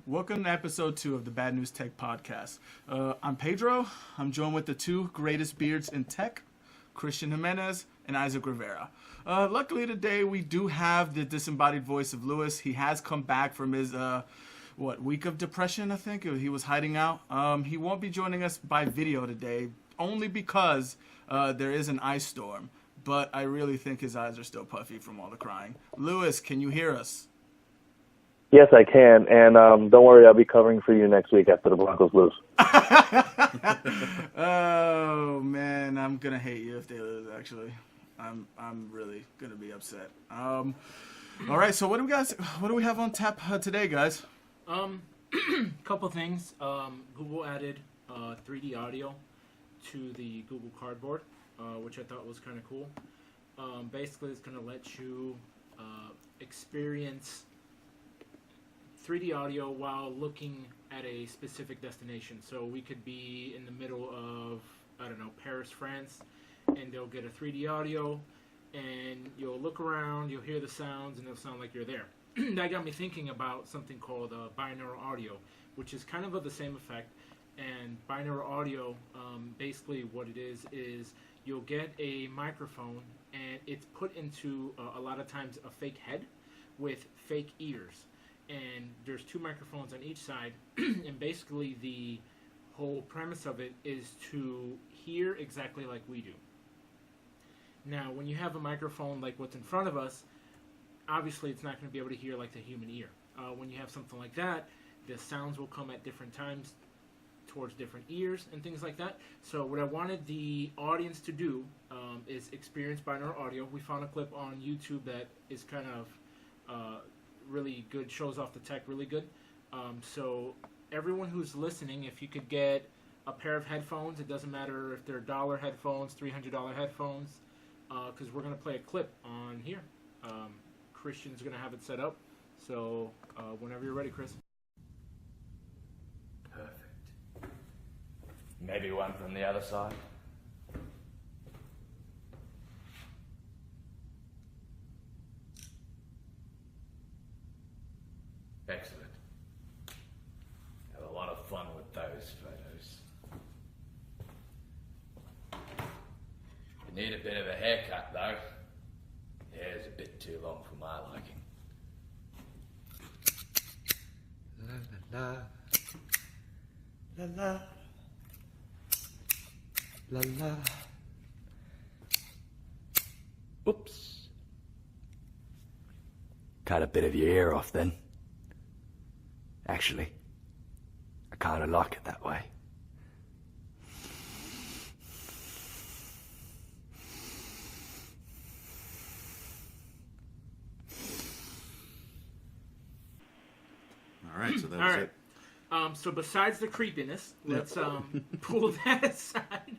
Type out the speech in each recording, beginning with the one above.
Welcome to episode 2 of the BadNewsTech podcast. I'm Pedro. I'm joined with the two greatest beards in tech, Christian Jimenez and Isaac Rivera. Luckily today we do have the disembodied voice of Lewis. He has come back from his, week of depression, I think. He was hiding out. He won't be joining us by video today, only because there is an ice storm. But I really think his eyes are still puffy from all the crying. Lewis, can you hear us? Yes, I can, and don't worry, I'll be covering for you next week after the Broncos lose. Oh man, I'm gonna hate you if they lose. Actually, I'm really gonna be upset. All right, so what do we have on tap today, guys? Couple things. Google added 3D audio to the Google Cardboard, which I thought was kind of cool. Basically, it's gonna let you experience 3D audio while looking at a specific destination. So we could be in the middle of, Paris, France, and they'll get a 3D audio, and you'll look around, you'll hear the sounds, and it'll sound like you're there. That got me thinking about something called binaural audio, which is kind of the same effect. And binaural audio, basically what it is you'll get a microphone, and it's put into, a lot of times, a fake head with fake ears. And there's 2 microphones on each side, and basically the whole premise of it is to hear exactly like we do. Now, when you have a microphone like what's in front of us, obviously it's not going to be able to hear like the human ear. When you have something like that, the sounds will come at different times towards different ears and things like that. So what I wanted the audience to do is experience binaural audio. We found a clip on YouTube that is kind of really good, shows off the tech really good. So everyone who's listening, if you could get a pair of headphones, it doesn't matter if they're dollar headphones, $300 headphones, because we're going to play a clip on here. Christian's going to have it set up, so whenever you're ready, Chris. Perfect. Maybe one from the other side. Excellent. Have a lot of fun with those photos. You need a bit of a haircut, though. Hair's a bit too long for my liking. La la la la la la la. Oops. Cut a bit of your ear off then. Actually, I kind of like it that way. All right, so that was it. So besides the creepiness, let's pull that aside.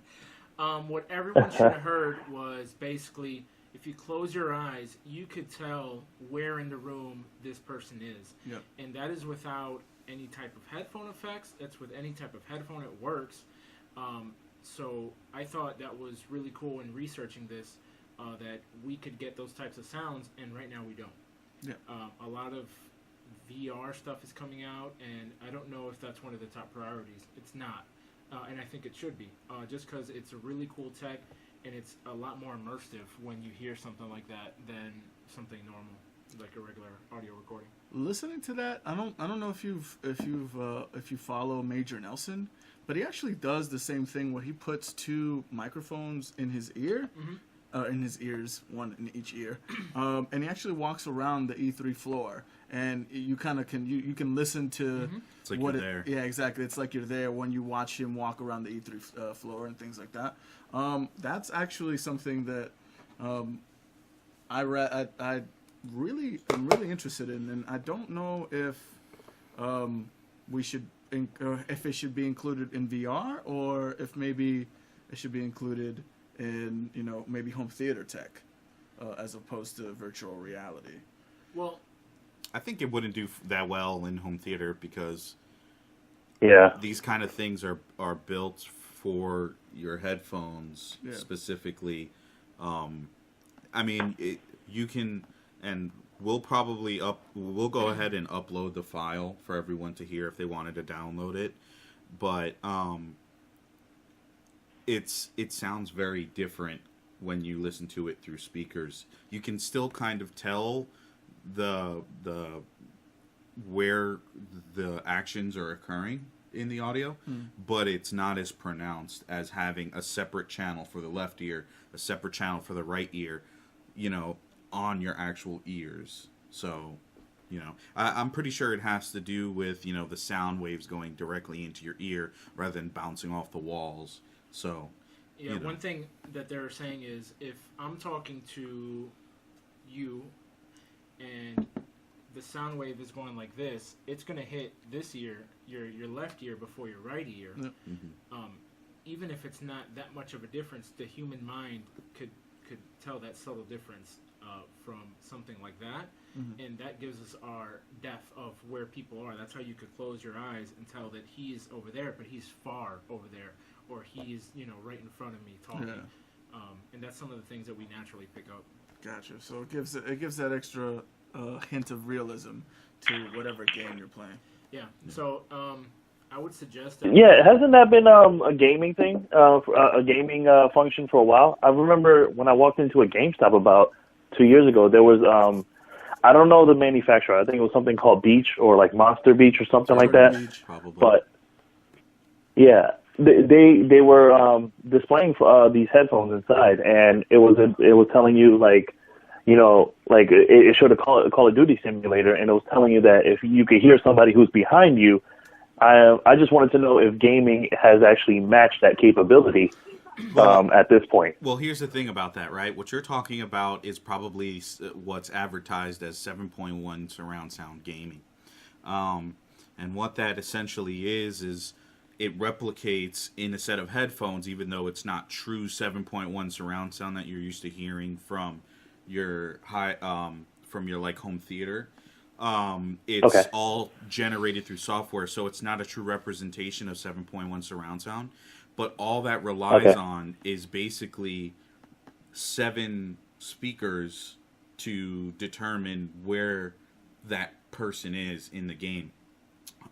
What everyone should have heard was basically, if you close your eyes, you could tell where in the room this person is. Yep. And that is without any type of headphone effects. That's with any type of headphone. It works. So I thought that was really cool in researching this, that we could get those types of sounds, and right now we don't. Yeah. A lot of VR stuff is coming out, and I don't know if that's one of the top priorities. It's not. And I think it should be, just because it's a really cool tech, and it's a lot more immersive when you hear something like that than something normal, like a regular audio recording. Listening to that, I don't know if you follow Major Nelson, but he actually does the same thing where he puts 2 microphones in his ear, in his ears, one in each ear, and he actually walks around the E3 floor, and you kind of can listen to It's like what you're there. Yeah, exactly. It's like you're there when you watch him walk around the E3 floor and things like that. That's actually something that I'm really interested in, and I don't know if if it should be included in VR or if maybe it should be included in maybe home theater tech as opposed to virtual reality. Well, I think it wouldn't do that well in home theater because Yeah. these kind of things are built for your headphones Yeah. specifically. I mean, you can, and we'll go ahead and upload the file for everyone to hear if they wanted to download it. But it sounds very different when you listen to it through speakers. You can still kind of tell the where the actions are occurring in the audio, but it's not as pronounced as having a separate channel for the left ear, a separate channel for the right ear, on your actual ears. So, I'm pretty sure it has to do with, the sound waves going directly into your ear rather than bouncing off the walls. So, yeah, one thing that they're saying is if I'm talking to you and the sound wave is going like this, it's going to hit this ear, your left ear, before your right ear. Yep. Even if it's not that much of a difference, the human mind could tell that subtle difference from something like that, and that gives us our depth of where people are. That's how you could close your eyes and tell that he's over there, but he's far over there, or he's right in front of me talking. Yeah. And that's some of the things that we naturally pick up. Gotcha. So it gives that extra hint of realism to whatever game you're playing. Yeah. So I would suggest that. Yeah, hasn't that been a gaming thing, a gaming function for a while? I remember when I walked into a GameStop about 2 years ago, there was, I don't know the manufacturer. I think it was something called Beach or like Monster Beach or something like that. Beach. probably. But yeah, they were displaying these headphones inside, and it was telling you like, it showed a Call of Duty simulator, and it was telling you that if you could hear somebody who's behind you. I just wanted to know if gaming has actually matched that capability at this point. Well, here's the thing about that, right? What you're talking about is probably what's advertised as 7.1 surround sound gaming. And what that essentially is it replicates in a set of headphones, even though it's not true 7.1 surround sound that you're used to hearing from your like home theater. It's okay. all generated through software, so it's not a true representation of 7.1 surround sound. But all that relies on is basically 7 speakers to determine where that person is in the game.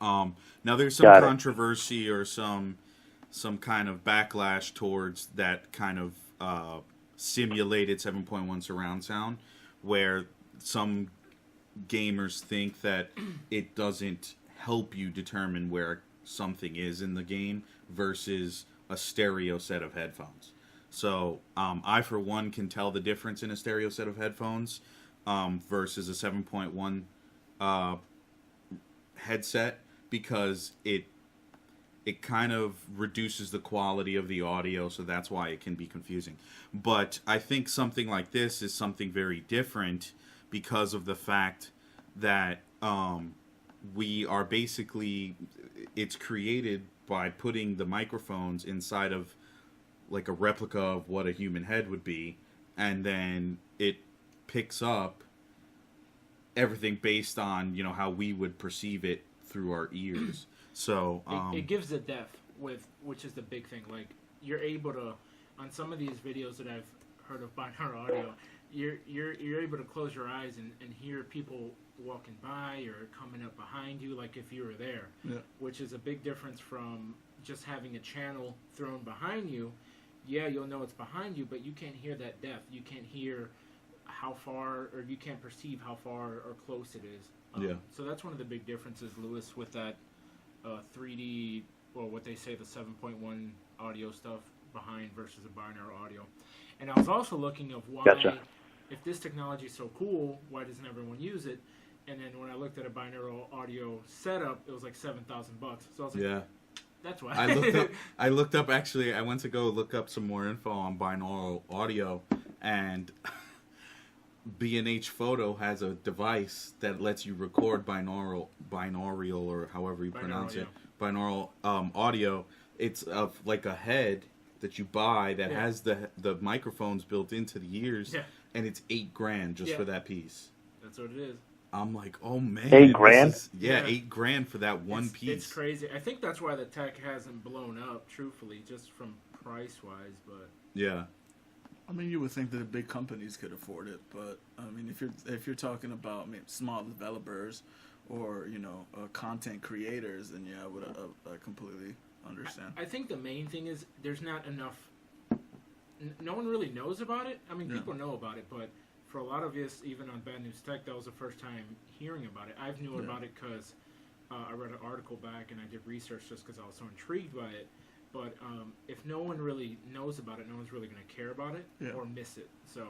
Now, there's some controversy or some kind of backlash towards that kind of simulated 7.1 surround sound, where some gamers think that it doesn't help you determine where something is in the game versus a stereo set of headphones. So I, for one, can tell the difference in a stereo set of headphones versus a 7.1 headset, because it kind of reduces the quality of the audio, so that's why it can be confusing. But I think something like this is something very different because of the fact that we are basically, it's created by putting the microphones inside of like a replica of what a human head would be, and then it picks up everything based on, how we would perceive it through our ears. So it gives the depth, which is the big thing. Like, you're able to, on some of these videos that I've heard of binaural audio, you're able to close your eyes and hear people walking by or coming up behind you, like if you were there, which is a big difference from just having a channel thrown behind you. Yeah, you'll know it's behind you, but you can't hear that depth. You can't hear how far, or you can't perceive how far or close it is. So that's one of the big differences, Lewis, with that 3D, or what they say, the 7.1 audio stuff behind versus the binaural audio. And I was also looking of why, if this technology is so cool, why doesn't everyone use it? And then when I looked at a binaural audio setup, it was like $7,000. So I was like, that's why. I looked up, actually, I went to go look up some more info on binaural audio, and B&H Photo has a device that lets you record binaural, or however you pronounce it, binaural audio. It's like a head that you buy that has the microphones built into the ears, and it's $8,000 just for that piece. That's what it is. I'm like, oh man, $8,000? $8,000 for that one piece. It's crazy. I think that's why the tech hasn't blown up, truthfully, just from price-wise, but... Yeah. I mean, you would think that the big companies could afford it, but I mean, if you're talking about small developers or content creators, then yeah, I completely understand. I think the main thing is there's not enough. No one really knows about it. I mean, people know about it, but for a lot of us, even on BadNewsTech, that was the first time hearing about it. I've knew about it because I read an article back and I did research just because I was so intrigued by it. But if no one really knows about it, no one's really going to care about it or miss it. So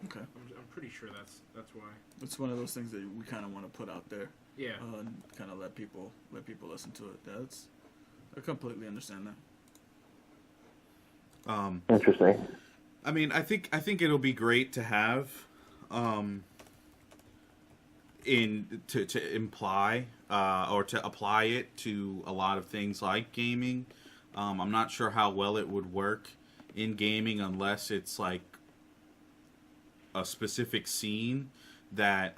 okay, I'm pretty sure that's why. It's one of those things that we kind of want to put out there. Yeah. And kind of let people listen to it. I completely understand that. Interesting. I mean, I think it'll be great to have, to imply or to apply it to a lot of things like gaming. I'm not sure how well it would work in gaming unless it's like a specific scene that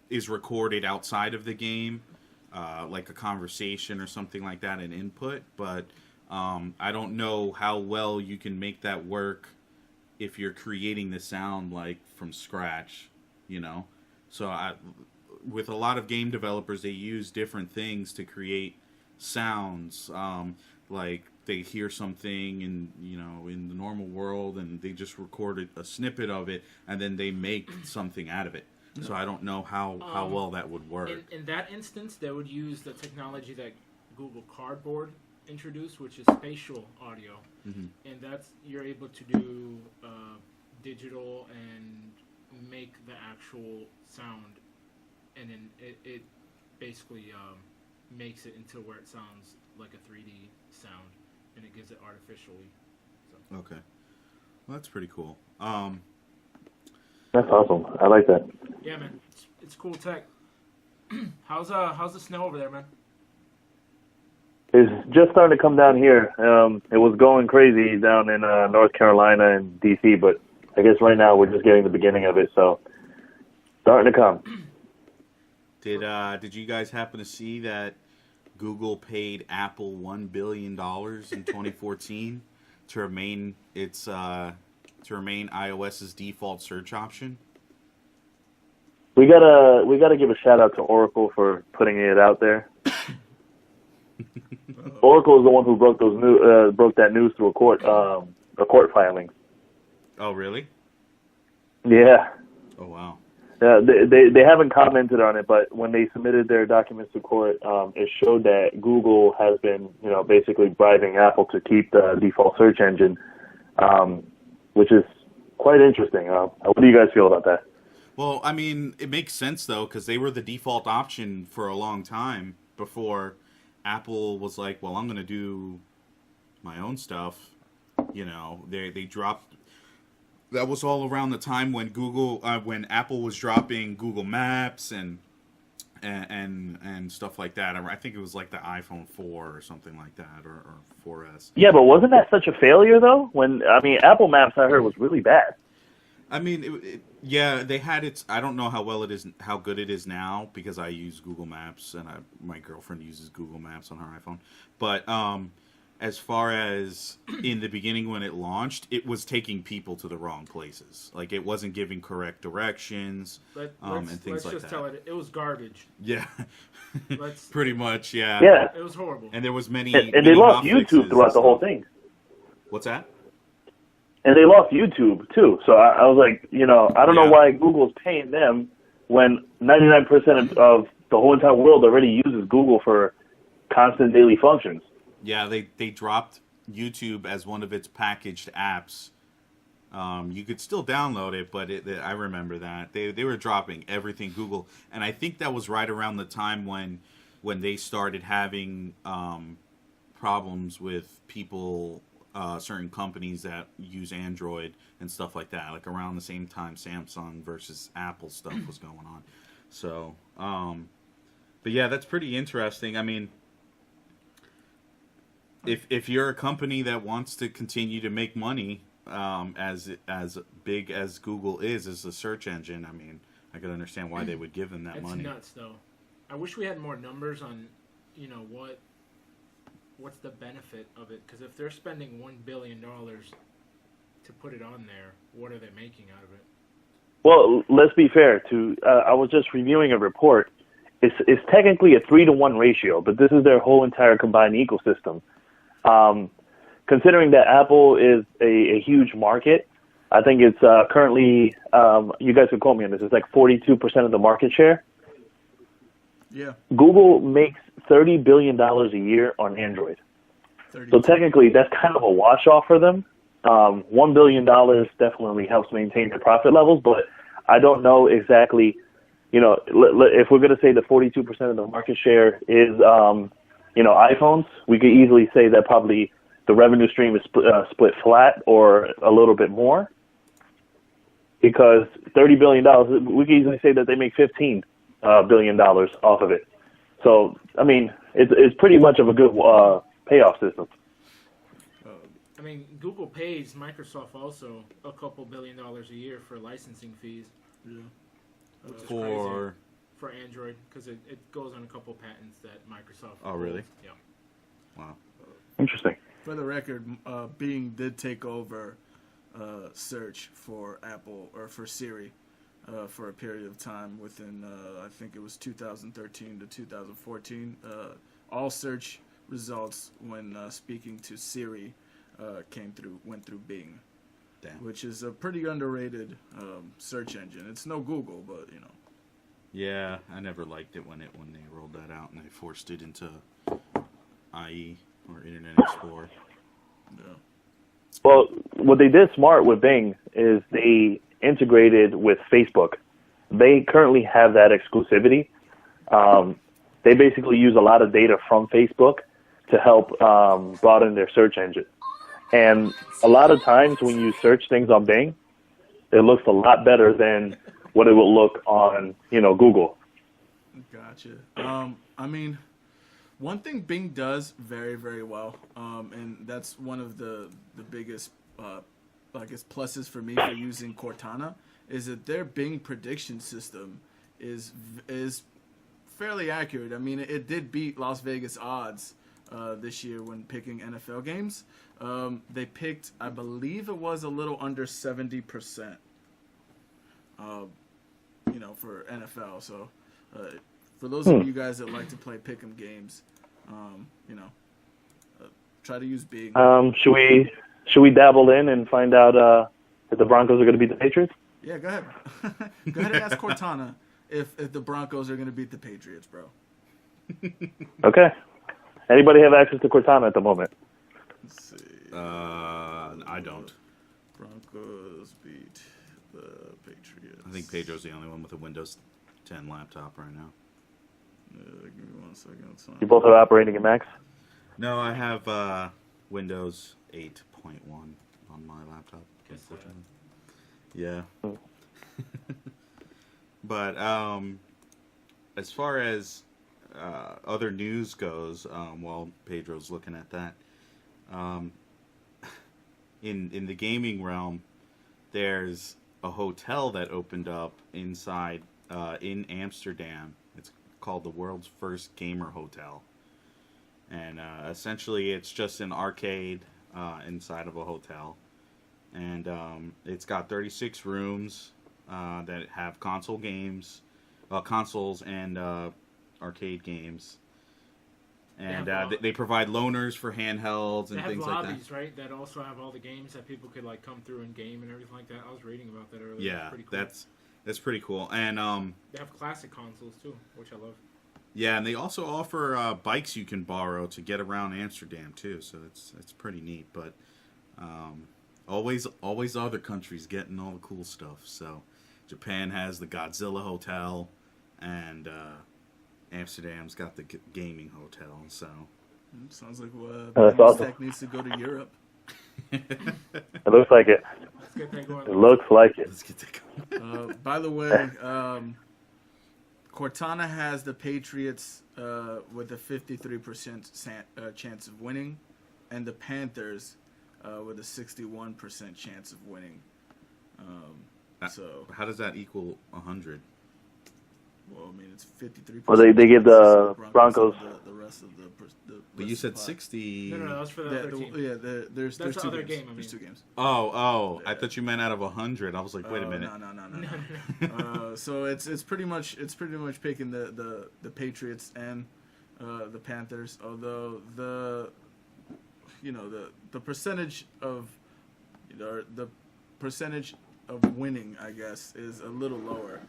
is recorded outside of the game, like a conversation or something like that, an input. But I don't know how well you can make that work if you're creating the sound like from scratch, So with a lot of game developers, they use different things to create sounds. Like they hear something in the normal world and they just recorded a snippet of it and then they make something out of it. So I don't know how well that would work. In that instance, they would use the technology that Google Cardboard introduced, which is spatial audio, and you're able to do digital and make the actual sound, and then it basically makes it into where it sounds like a 3D sound, and it gives it artificially. So. Okay, well, that's pretty cool. That's awesome. I like that. Yeah, man, it's cool tech. How's the snow over there, man? It's just starting to come down here. It was going crazy down in North Carolina and D.C., but I guess right now we're just getting the beginning of it, so starting to come. Did you guys happen to see that Google paid Apple $1 billion in 2014 to remain iOS's default search option? We gotta give a shout out to Oracle for putting it out there. Oracle is the one who broke that news through a court filing. Oh, really? Yeah. Oh, wow. They haven't commented on it, but when they submitted their documents to court, it showed that Google has been, basically bribing Apple to keep the default search engine, which is quite interesting. What do you guys feel about that? Well, I mean, it makes sense, though, because they were the default option for a long time before Apple was like, well, I'm going to do my own stuff. They dropped... That was all around the time when when Apple was dropping Google Maps and stuff like that. I think it was like the iPhone 4 or something like that, or 4S. Yeah, but wasn't that such a failure, though? Apple Maps, I heard, was really bad. I mean, they had its. I don't know how good it is now because I use Google Maps and my girlfriend uses Google Maps on her iPhone. But as far as in the beginning when it launched, it was taking people to the wrong places. Like it wasn't giving correct directions and things like that. Let's just tell it was garbage. Yeah, pretty much. Yeah. Yeah. It was horrible. And there was many. And they lost YouTube throughout the whole thing. What's that? And they lost YouTube, too. So I was like, I don't know why Google's paying them when 99% of the whole entire world already uses Google for constant daily functions. Yeah, they dropped YouTube as one of its packaged apps. You could still download it, but I remember that. They were dropping everything Google. And I think that was right around the time when they started having problems with people... certain companies that use Android and stuff like that, like around the same time Samsung versus Apple stuff was going on. So, but yeah, that's pretty interesting. I mean, if you're a company that wants to continue to make money, as big as Google is as a search engine, I mean, I could understand why they would give them that money. It's nuts, though. I wish we had more numbers on, what's the benefit of it? Because if they're spending $1 billion to put it on there, what are they making out of it? Well, let's be fair. I was just reviewing a report. It's technically a 3-to-1 ratio, but this is their whole entire combined ecosystem. Considering that Apple is a huge market, I think it's currently, you guys could quote me on this, it's like 42% of the market share. Yeah. Google makes $30 billion a year on Android. So technically, that's kind of a wash-off for them. $1 billion definitely helps maintain their profit levels, but I don't know exactly, if we're going to say the 42% of the market share is, iPhones, we could easily say that probably the revenue stream is split flat or a little bit more. Because $30 billion, we could easily say that they make $15 billion off of it. So, I mean, it's pretty much of a good payoff system. I mean, Google pays Microsoft also a couple $2 billion a year for licensing fees. Yeah. For Android, because it goes on a couple patents that Microsoft. Oh, really? Yeah. Wow. Interesting. For the record, Bing did take over search for Apple or for Siri for a period of time within, I think it was 2013 to 2014. All search results when speaking to Siri went through Bing. Damn. Which is a pretty underrated search engine. It's no Google, but Yeah, I never liked it when they rolled that out and they forced it into IE or Internet Explorer. Yeah. Well, what they did smart with Bing is they integrated with Facebook. They currently have that exclusivity. They basically use a lot of data from Facebook to help broaden their search engine. And a lot of times when you search things on Bing, it looks a lot better than what it will look on, Google. Gotcha. I mean, one thing Bing does very, very well, and that's one of the biggest, pluses for me for using Cortana, is that their Bing prediction system is fairly accurate. I mean, it did beat Las Vegas odds this year when picking NFL games. They picked, I believe it was a little under 70%, for NFL. So for those of you guys that like to play pick'em games, try to use Bing. Should we dabble in and find out if the Broncos are going to beat the Patriots? Yeah, go ahead. Go ahead and ask Cortana if the Broncos are going to beat the Patriots, bro. Okay. Anybody have access to Cortana at the moment? Let's see. I don't. Broncos beat the Patriots. I think Pedro's the only one with a Windows 10 laptop right now. Give me 1 second. You both are operating in Macs? No, I have Windows 8.1 on my laptop. Unfortunately. Yeah. But as far as other news goes, while Pedro's looking at that, in the gaming realm, there's a hotel that opened up inside in Amsterdam. It's called the world's first gamer hotel, and essentially it's just an arcade inside of a hotel, and it's got 36 rooms that have consoles and arcade games. And they provide loaners for handhelds and things like that. They have lobbies, right? That also have all the games that people could come through and game and everything like that. I was reading about that earlier. Yeah, pretty cool. that's pretty cool. And they have classic consoles too, which I love. Yeah, and they also offer bikes you can borrow to get around Amsterdam too. So it's pretty neat. But always other countries getting all the cool stuff. So Japan has the Godzilla Hotel, and Amsterdam's got the gaming hotel, so... Sounds like that's awesome. BadNewsTech needs to go to Europe. It looks like it. Let's get that going. It looks like it. Let's get that going. By the way, Cortana has the Patriots with a 53% chance of winning, and the Panthers with a 61% chance of winning. So how does that equal 100? Well, I mean, it's 53%. Well, they give the Broncos. The rest of the But you said 60. No, that was for the other team. There's That's two the other games. game, I There's mean. 2 games. Oh, I thought you meant out of 100. I was like, wait a minute. No. So it's pretty much picking the Patriots and the Panthers. Although the percentage of the percentage of winning, I guess, is a little lower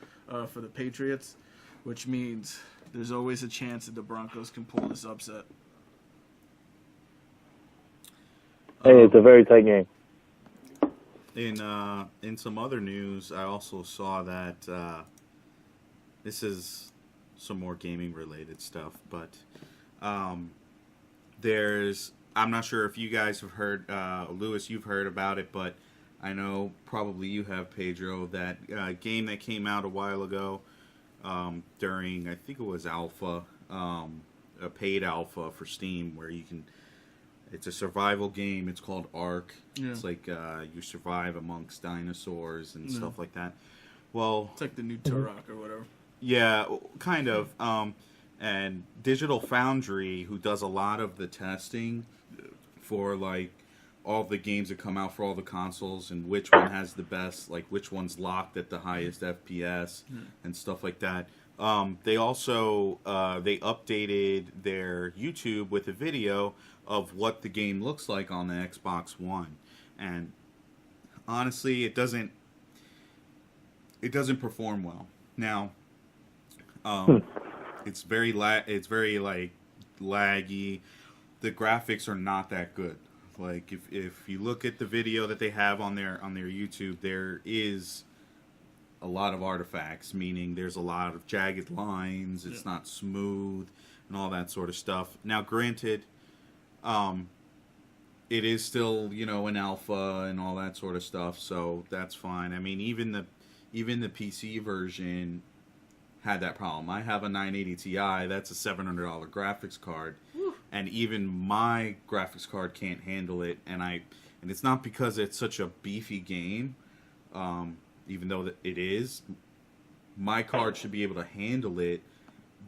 for the Patriots, which means there's always a chance that the Broncos can pull this upset. Hey, it's a very tight game. In some other news, I also saw that this is some more gaming related stuff, but I'm not sure if you guys have heard, Lewis, you've heard about it, but I know probably you have, Pedro, that game that came out a while ago during, I think it was alpha, a paid alpha for Steam, where you can, it's a survival game. It's called Ark. Yeah. It's like you survive amongst dinosaurs and stuff like that. Well, it's like the new Turok or whatever. Yeah, kind of. And Digital Foundry, who does a lot of the testing for like all the games that come out for all the consoles and which one has the best, like which one's locked at the highest FPS and stuff like that. They also they updated their YouTube with a video of what the game looks like on the Xbox One, and honestly, it doesn't perform well. Now, it's very like laggy. The graphics are not that good. Like if you look at the video that they have on their YouTube, there is a lot of artifacts, meaning there's a lot of jagged lines, it's not smooth, and all that sort of stuff. Now, granted, it is still, an alpha and all that sort of stuff, so that's fine. I mean, even the PC version had that problem. I have a 980 Ti, that's a $700 graphics card, and even my graphics card can't handle it, and it's not because it's such a beefy game, even though it is. My card should be able to handle it,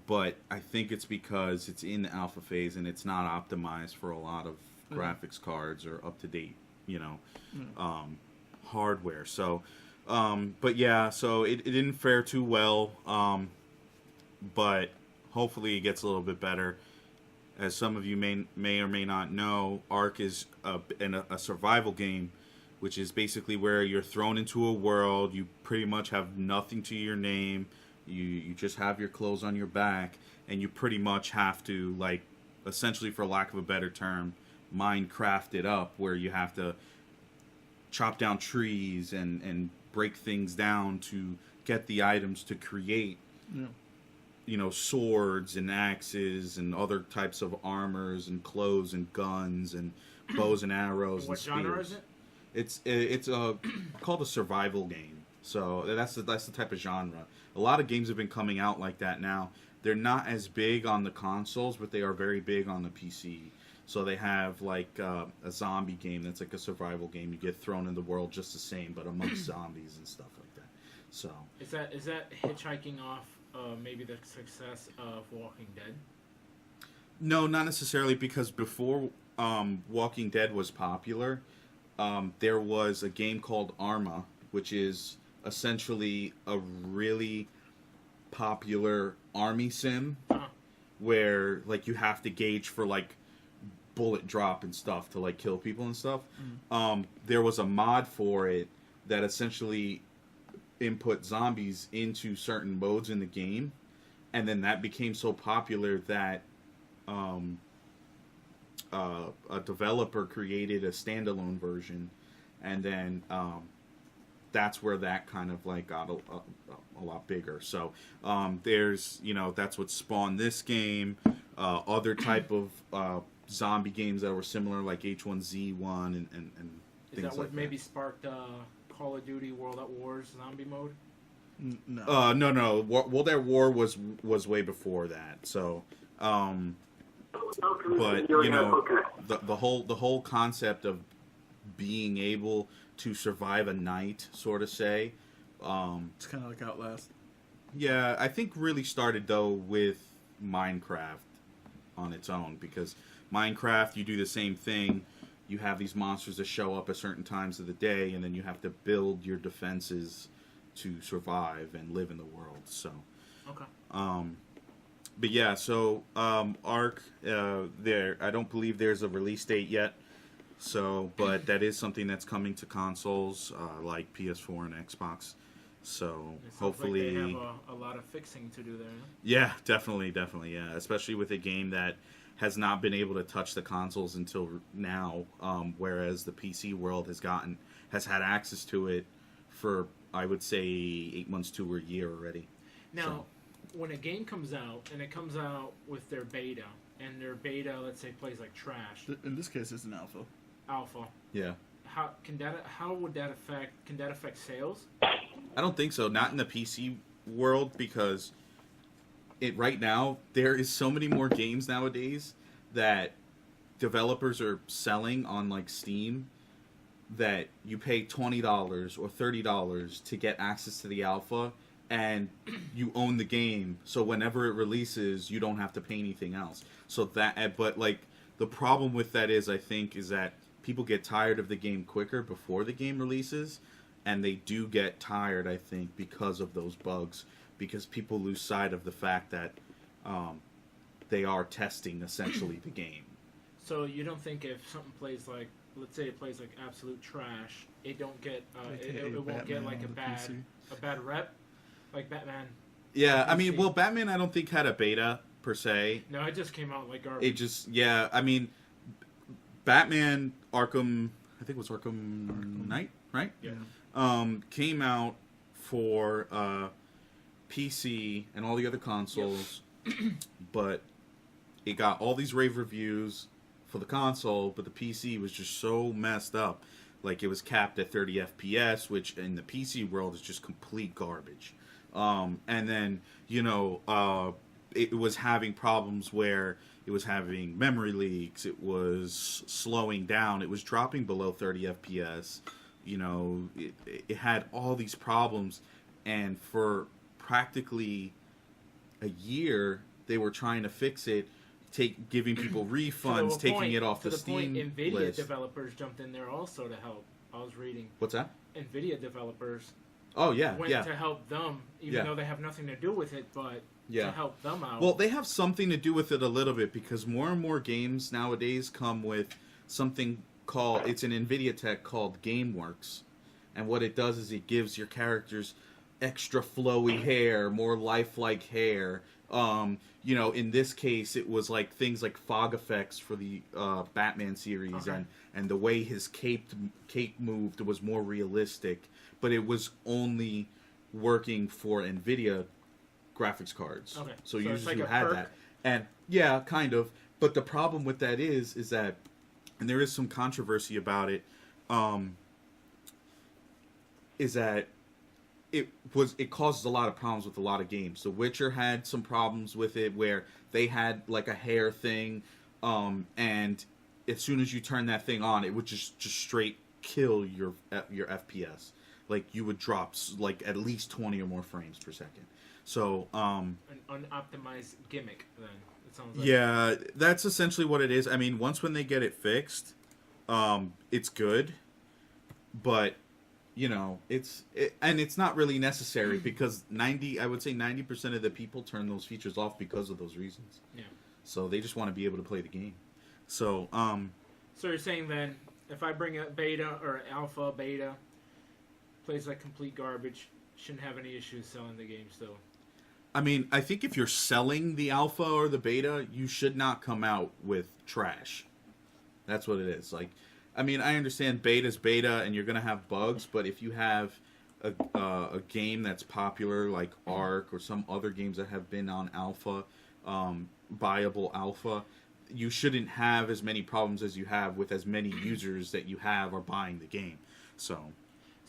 but I think it's because it's in the alpha phase and it's not optimized for a lot of graphics cards or up-to-date, hardware. So, but yeah, so it didn't fare too well, but hopefully it gets a little bit better. As some of you may or may not know, Ark is a survival game, which is basically where you're thrown into a world. You pretty much have nothing to your name. You just have your clothes on your back, and you pretty much have to, like, essentially, for lack of a better term, Minecraft it up, where you have to chop down trees and break things down to get the items to create, swords and axes and other types of armors and clothes and guns and bows and arrows and spears. What genre is it? It's called a survival game. So that's the type of genre. A lot of games have been coming out like that now. They're not as big on the consoles, but they are very big on the PC. So they have like a zombie game that's like a survival game. You get thrown in the world just the same, but amongst zombies and stuff like that. So is that hitchhiking off maybe the success of Walking Dead? No, not necessarily, because before Walking Dead was popular, there was a game called Arma, which is essentially a really popular army sim, where like you have to gauge for like bullet drop and stuff to like kill people and stuff. There was a mod for it that essentially input zombies into certain modes in the game, and then that became so popular that a developer created a standalone version, and then that's where that kind of like got a lot bigger. So there's, that's what spawned this game. Other type of zombie games that were similar, like H1Z1 and things like that. Is that what maybe sparked Call of Duty World at War's zombie mode? No. No. World at War was way before that. So, but the whole concept of being able to survive a night, sort of say, it's kind of like Outlast. Yeah, I think really started though with Minecraft on its own, because Minecraft, you do the same thing. You have these monsters that show up at certain times of the day, and then you have to build your defenses to survive and live in the world. So, Okay. but yeah, so Ark, there. I don't believe there's a release date yet. So, but that is something that's coming to consoles like PS4 and Xbox. So It sounds hopefully, like they have a lot of fixing to do there. Huh? yeah, definitely, yeah. Especially with a game that has not been able to touch the consoles until now, whereas the PC world has had access to it for, I would say, 8 months to a year already. Now, when a game comes out and it comes out with their beta, and their beta, let's say, plays like trash, In this case, it's an alpha. Yeah. How would that affect sales? I don't think so. Not in the PC world, because right now there is so many more games nowadays that developers are selling on like Steam that you pay $20 or $30 to get access to the alpha, and you own the game. So whenever it releases, you don't have to pay anything else. So but like the problem with that is, I think, is that people get tired of the game quicker before the game releases, and they do get tired, I think, because of those bugs, because people lose sight of the fact that they are testing essentially the game. So you don't think if something plays like, let's say it plays like absolute trash, it don't get it won't get like a bad rep, like Batman? Yeah, I mean, well, Batman I don't think had a beta per se. No, it just came out like garbage. It just, yeah, I mean, Batman Arkham, I think it was Arkham Knight, right? Yeah. Came out for PC and all the other consoles, but it got all these rave reviews for the console, but the PC was just so messed up. Like, it was capped at 30 FPS, which in the PC world is just complete garbage. And then, it was having problems where it was having memory leaks, it was slowing down, it was dropping below 30 FPS. It had all these problems, and for practically a year, they were trying to fix it, giving people refunds, taking it off the Steam point, NVIDIA list. developers jumped in there also to help. I was reading. What's that? NVIDIA developers went to help them, even though they have nothing to do with it, but to help them out. Well, they have something to do with it a little bit, because more and more games nowadays come with something it's an NVIDIA tech called GameWorks. And what it does is it gives your characters extra flowy hair, more lifelike hair. In this case, it was like things like fog effects for the Batman series, and the way his cape moved was more realistic. But it was only working for NVIDIA graphics cards. Okay. So it's users like who a had perk. that. And yeah, kind of. But the problem with that is that, and there is some controversy about it, is that it causes a lot of problems with a lot of games. The Witcher had some problems with it where they had like a hair thing, and as soon as you turn that thing on, it would just straight kill your FPS. Like, you would drop like at least 20 or more frames per second. So an unoptimized gimmick, then it sounds like. Yeah, that's essentially what it is. I mean, when they get it fixed, it's good, but it's not really necessary, because I would say 90% of the people turn those features off because of those reasons. Yeah. So they just want to be able to play the game. So So you're saying then, if I bring a beta or alpha, beta, plays like complete garbage, shouldn't have any issues selling the game still? I mean, I think if you're selling the alpha or the beta, you should not come out with trash. That's what it is. Like, I mean, I understand beta's beta and you're going to have bugs, but if you have a game that's popular like Ark or some other games that have been on alpha, buyable alpha, you shouldn't have as many problems as you have with as many users that you have are buying the game. So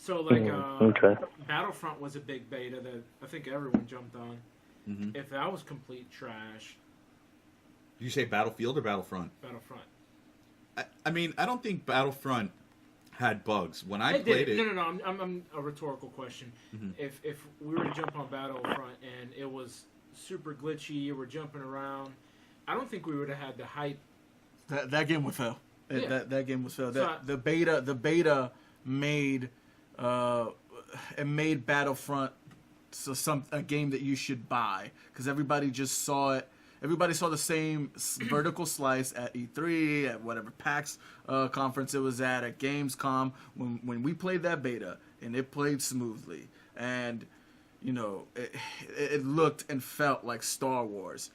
like, okay. Battlefront was a big beta that I think everyone jumped on. Mm-hmm. If that was complete trash... Did you say Battlefield or Battlefront? Battlefront. I mean, I don't think Battlefront had bugs. When I It played did. it, No. I'm a rhetorical question. If we were to jump on Battlefront and it was super glitchy, you were jumping around, I don't think we would have had the hype. That game would fail. Yeah. That game was fail. So The beta made it made Battlefront a game that you should buy because everybody just saw it. Everybody saw the same vertical slice at E3, at whatever PAX conference it was at Gamescom. When we played that beta, and it played smoothly, and you know it looked and felt like Star Wars.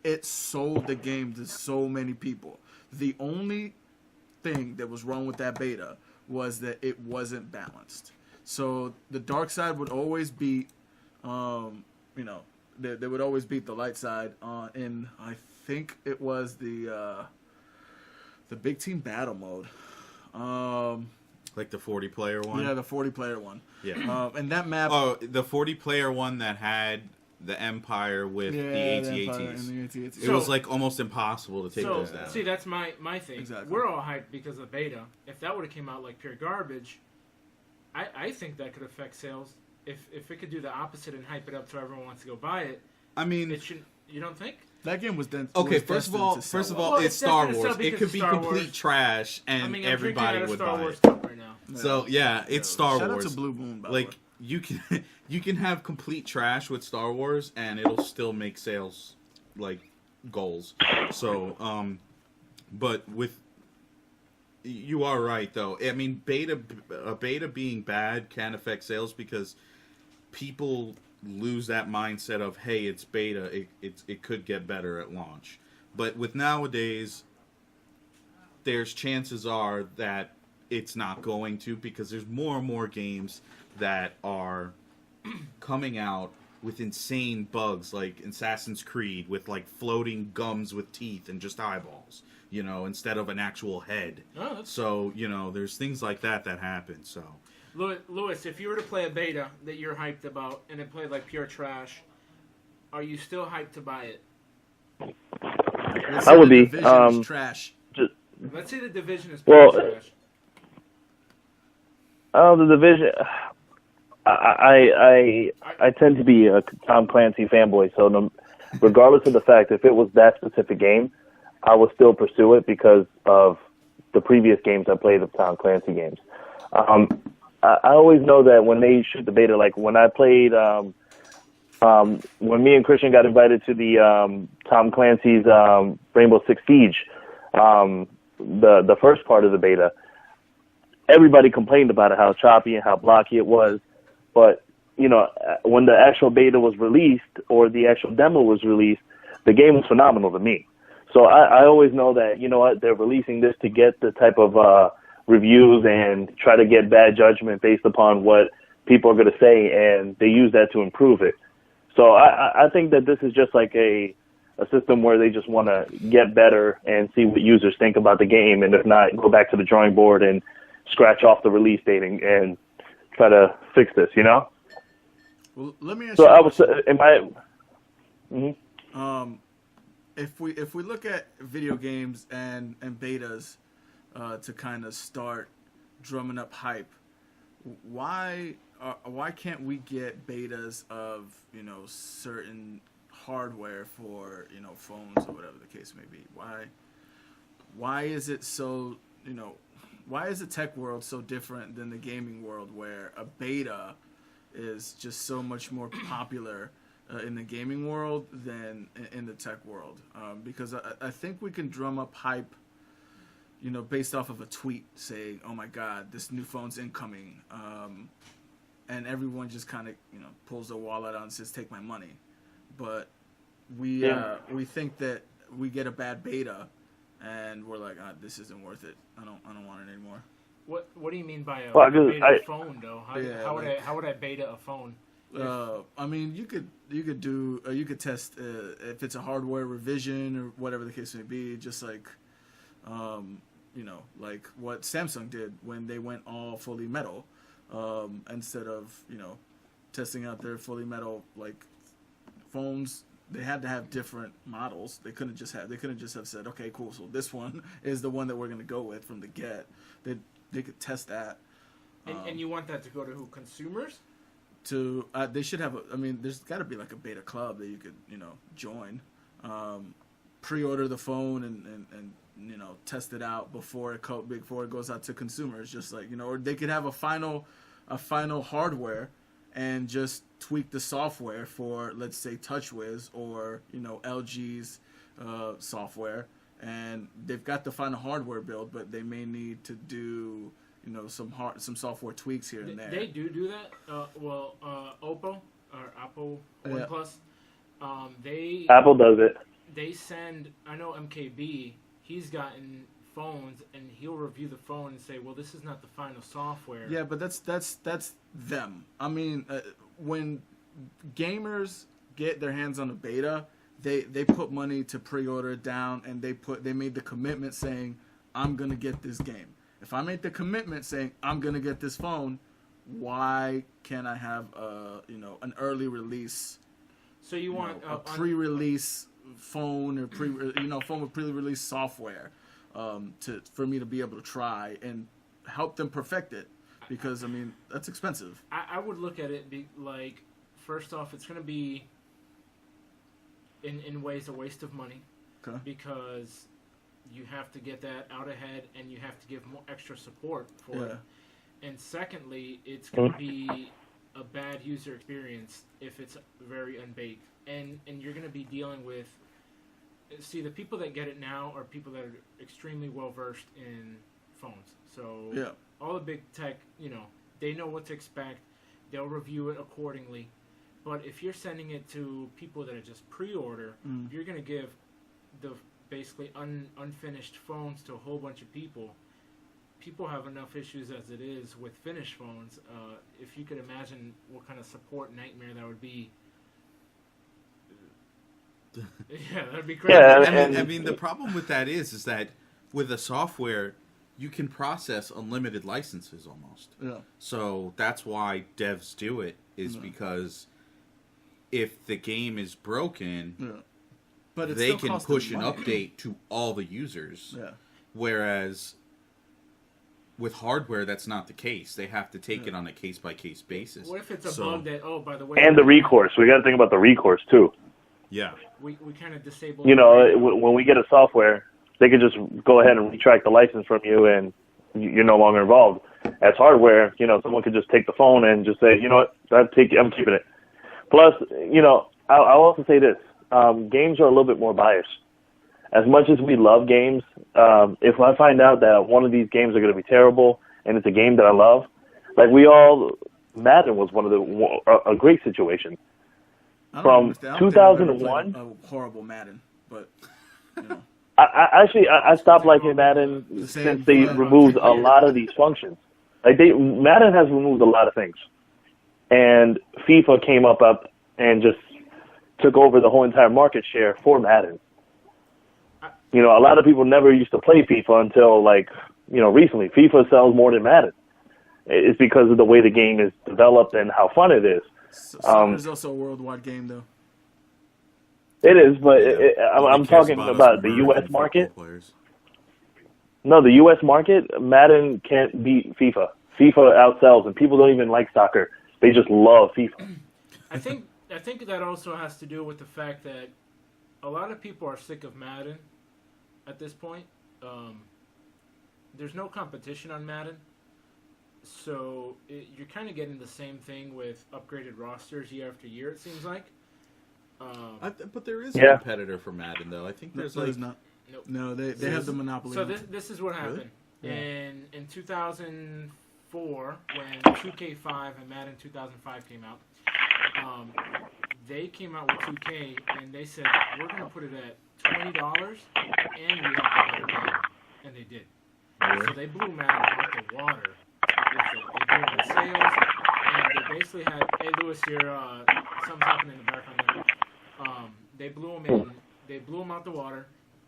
It sold the game to so many people. The only thing that was wrong with that beta was that it wasn't balanced. So the dark side would always beat, they would always beat the light side. In I think it was the big team battle mode. like the 40-player one. Yeah, the 40-player one. Yeah. And that map. Oh, the 40-player one that had the Empire with the AT-ATs. It was like almost impossible to take those down. See, that's my thing. Exactly. We're all hyped because of beta. If that would have came out like pure garbage, I think that could affect sales. If it could do the opposite and hype it up so everyone wants to go buy it, I mean, it shouldn't. You don't think? That game was then. okay. Was First of destined to all, sell out. it's Star destined to Wars. sell It because could it's be Star complete Wars. trash, and I mean, everybody would Star buy Wars it. cup right now. So yeah, it's Star Shout Wars. out to Blue Moon, by Like the way. you can have complete trash with Star Wars, and it'll still make sales like goals. So but with you are right though. I mean, beta being bad can affect sales because people lose that mindset of, hey, it's beta, it could get better at launch. But with nowadays, there's chances are that it's not going to, because there's more and more games that are coming out with insane bugs, like Assassin's Creed with like floating gums with teeth and just eyeballs, you know, instead of an actual head. Oh, So, you know, there's things like that happen. So Lewis, if you were to play a beta that you're hyped about and it played like pure trash, are you still hyped to buy it? I would be. Trash. Let's say the Division is Well, pure trash. The Division. I tend to be a Tom Clancy fanboy, so regardless of the fact if it was that specific game, I would still pursue it because of the previous games I played of Tom Clancy games. I always know that when they shoot the beta, like when I played, when me and Christian got invited to the Tom Clancy's Rainbow Six Siege, the first part of the beta, everybody complained about it, how choppy and how blocky it was. But, you know, when the actual beta was released or the actual demo was released, the game was phenomenal to me. So I always know that, you know what, they're releasing this to get the type of reviews and try to get bad judgment based upon what people are going to say, and they use that to improve it. So I think that this is just like a system where they just want to get better and see what users think about the game, and if not, go back to the drawing board and scratch off the release date and try to fix this, you know? Well, let me ask So you. I was, am I? Mm-hmm. If we look at video games and betas to kind of start drumming up hype, why can't we get betas of, you know, certain hardware for, you know, phones or whatever the case may be? Why is it so, you know, why is the tech world so different than the gaming world, where a beta is just so much more popular in the gaming world than in the tech world? Because I think we can drum up hype, you know, based off of a tweet saying, "Oh my God, this new phone's incoming," and everyone just kind of, you know, pulls their wallet out and says, "Take my money." But we think that we get a bad beta, and we're like, "This isn't worth it. I don't want it anymore." What do you mean by a Well, phone though? How would I beta a phone? I mean, you could test if it's a hardware revision or whatever the case may be, just like, you know, like what Samsung did when they went all fully metal, instead of, you know, testing out their fully metal like phones. They had to have different models. They couldn't just have said, okay, cool, so this one is the one that we're going to go with from the get. they could test that. And you want that to go to who? Consumers? They should have there's got to be like a beta club that you could join, pre-order the phone and test it out before it goes out to consumers, just like or they could have a final hardware and just tweak the software for, let's say, TouchWiz or LG's software, and they've got the final hardware build, but they may need to do some software tweaks here and there. They do that. Oppo or Apple OnePlus, Apple does it. They send. I know MKB. He's gotten phones, and he'll review the phone and say, "Well, this is not the final software." Yeah, but that's them. I mean, when gamers get their hands on a beta, they put money to pre-order it down, and they made the commitment saying, "I'm gonna get this game." If I make the commitment saying I'm gonna get this phone, why can't I have an early release? So you want a pre-release phone or phone with pre-release software for me to be able to try and help them perfect it, because that's expensive. I would look at it like, first off, it's going to be in ways a waste of money, okay, because you have to get that out ahead and you have to give more extra support for it. And secondly, it's going to be a bad user experience if it's very unbaked. And you're going to be dealing with... See, the people that get it now are people that are extremely well-versed in phones. So all the big tech, they know what to expect. They'll review it accordingly. But if you're sending it to people that are just pre-order, you're going to give the basically unfinished phones to a whole bunch of people. People have enough issues as it is with finished phones. If you could imagine what kind of support nightmare that would be. Yeah, that'd be crazy. Yeah, I mean, the problem with that is that with the software, you can process unlimited licenses almost. Yeah. So that's why devs do it, is because if the game is broken, but they can push an update to all the users. Yeah. Whereas with hardware, that's not the case. They have to take it on a case-by-case basis. What if it's a bug that, by the way... And the recourse. We got to think about the recourse, too. Yeah. We kind of disable... when we get a software, they could just go ahead and retract the license from you, and you're no longer involved. As hardware, someone could just take the phone and just say, you know what, I'm keeping it. Plus, I'll also say this. Games are a little bit more biased. As much as we love games, if I find out that one of these games are going to be terrible and it's a game that I love, like Madden was a great situation. From 2001, a horrible Madden, but I stopped liking Madden since they removed a lot of these functions. Like Madden has removed a lot of things, and FIFA came up and just took over the whole entire market share for Madden. A lot of people never used to play FIFA until recently. FIFA sells more than Madden. It's because of the way the game is developed and how fun it is. Soccer's also a worldwide game, though. It is, but I'm talking about the U.S. market. No, the U.S. market, Madden can't beat FIFA. FIFA outsells, and people don't even like soccer. They just love FIFA. I think that also has to do with the fact that a lot of people are sick of Madden at this point. There's no competition on Madden. So you're kind of getting the same thing with upgraded rosters year after year, it seems like. But there is a competitor for Madden, though. I think there's not. Nope. No, they have the monopoly. So this is what happened. Really? In 2004, when 2K5 and Madden 2005 came out, they came out with 2K, and they said, we're going to put it at $20, and we have a better game. And they did. So they blew Madden out the water. They blew the sales, and they basically had, hey, Lewis, something's happening in the background there. They blew them in. They blew them out the water.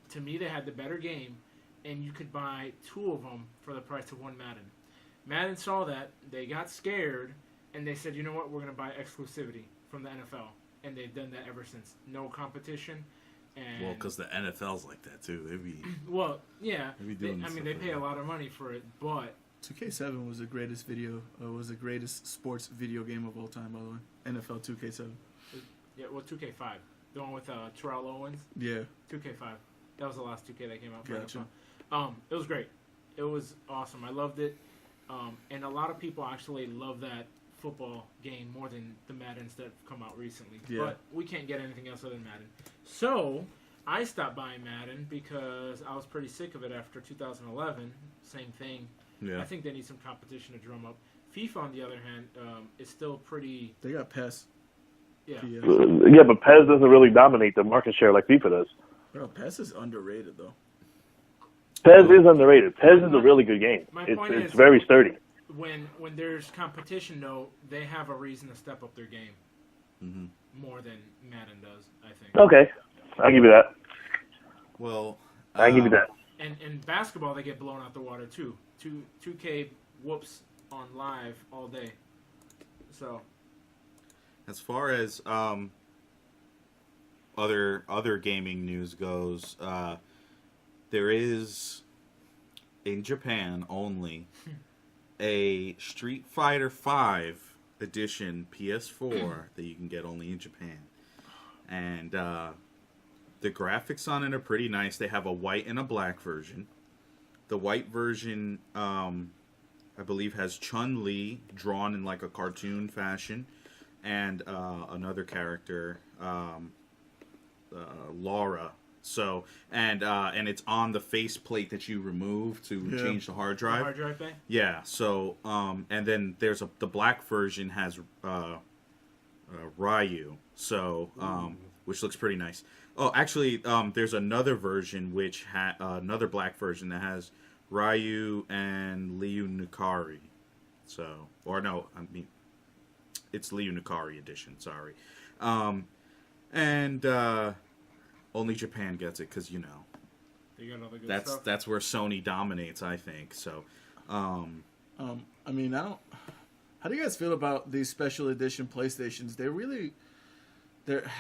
To me, they had the better game, and you could buy two of them for the price of one Madden. Madden saw that. They got scared, and they said, you know what, we're going to buy exclusivity from the NFL. And they've done that ever since. No competition. And because the NFL's like that, too. Well, yeah. They pay a lot of money for it, but 2K7 was the greatest was the greatest sports video game of all time, by the way. NFL 2K7. Yeah, well, 2K5, the one with Terrell Owens. Yeah. 2K5. That was the last 2K that came out. Gotcha. It was great. It was awesome. I loved it. And a lot of people actually love that football game more than the Maddens that have come out recently. Yeah. But we can't get anything else other than Madden. So I stopped buying Madden because I was pretty sick of it after 2011. Same thing. Yeah. I think they need some competition to drum up. FIFA, on the other hand, is still pretty... They got PES. Yeah. Yeah, but PES doesn't really dominate the market share like FIFA does. Bro, PES is underrated, though. PES is underrated. PES is a really good game. My point It's is- very sturdy. When there's competition, though, they have a reason to step up their game more than Madden does, I think. Okay, I'll give you that. Well, I'll give you that. And in basketball, they get blown out the water, too. 2K whoops on live all day. So... As far as other gaming news goes, there is in Japan only a Street Fighter V edition PS4 that you can get only in Japan, and the graphics on it are pretty nice. They have a white and a black version. The white version, I believe, has Chun-Li drawn in like a cartoon fashion. And another character, Laura. So and it's on the faceplate that you remove to change the hard drive. Hard drive bay? Yeah. So and then there's the black version has Ryu. So which looks pretty nice. Oh, actually, there's another version which another black version that has Ryu and Ryu Nukari. So it's Ryu Nukari edition, sorry. And only Japan gets it because, They got all the good stuff. that's where Sony dominates, I think. So, I mean, how do you guys feel about these special edition PlayStations?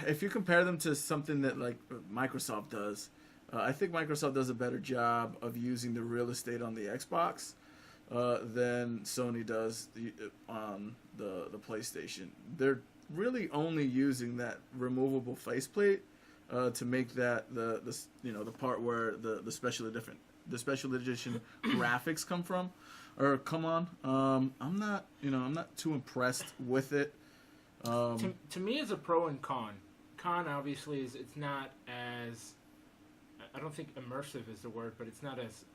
If you compare them to something that like Microsoft does, I think Microsoft does a better job of using the real estate on the Xbox than Sony does on the PlayStation. They're really only using that removable faceplate to make that the part where the special edition graphics come on. I'm not too impressed with it. To me, it's a pro and con. Con obviously is it's not as, I don't think immersive is the word, but it's not as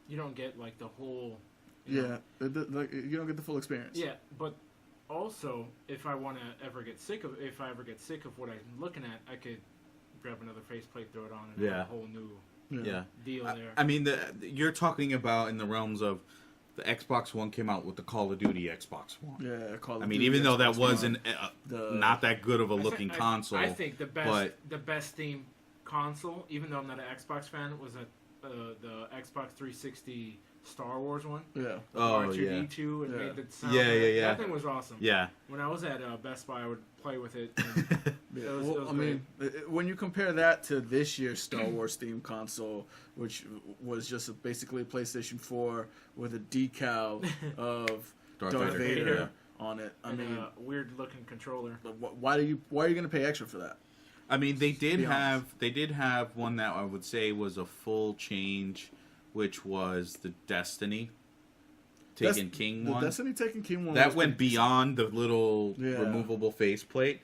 you don't get like the whole. You don't get the full experience. Yeah, but also if I ever get sick of what I'm looking at, I could grab another faceplate, throw it on, and have a whole new deal there. I mean, you're talking about in the realms of the Xbox One came out with the Call of Duty Xbox One. Yeah, Call of I mean, Duty even though that Xbox wasn't One. not that good of a looking console. I think the best themed console, even though I'm not an Xbox fan, was the Xbox 360 Star Wars one. Yeah. Oh, R2D2 and made the sound. Yeah. That thing was awesome. Yeah. When I was at Best Buy, I would play with it. Yeah. It was great. When you compare that to this year's Star Wars themed console, which was just basically a PlayStation 4 with a decal of Darth Vader on it, I mean, a weird looking controller. Why are you going to pay extra for that? I mean, they did have one that I would say was a full change, which was the Destiny Taken King one. The Destiny Taken King one that went beyond the little removable faceplate.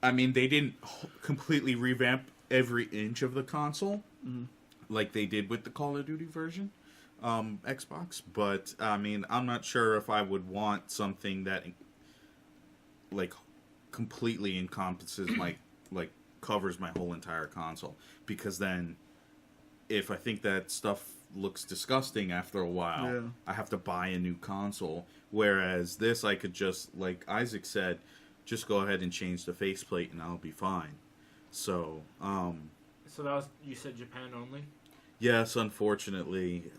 I mean, they didn't completely revamp every inch of the console like they did with the Call of Duty version, Xbox. But I mean, I'm not sure if I would want something that like completely encompasses like covers my whole entire console, because then if I think that stuff looks disgusting after a while, I have to buy a new console. Whereas this, I could just, like Isaac said, just go ahead and change the faceplate and I'll be fine. So, So that was, you said Japan only? yes, unfortunately,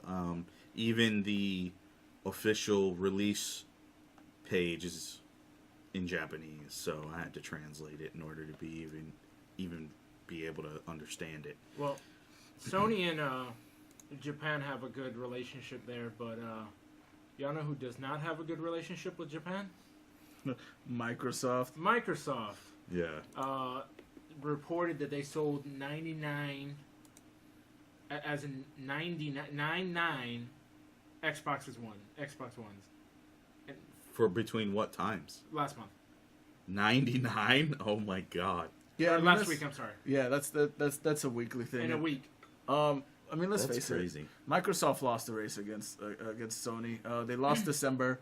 even the official release page is in Japanese, so I had to translate it in order to be even be able to understand it. Well, Sony and Japan have a good relationship there, but Y'all know who does not have a good relationship with Japan? Microsoft. Microsoft. Yeah. Reported that they sold 99, as in 99 Xbox Ones. And For between what times? last month. 99? Oh my god. Yeah, Or last week, I'm sorry. Yeah, that's a weekly thing. In a week. I mean, let's That's face crazy. it. Microsoft lost the race against Sony. They lost December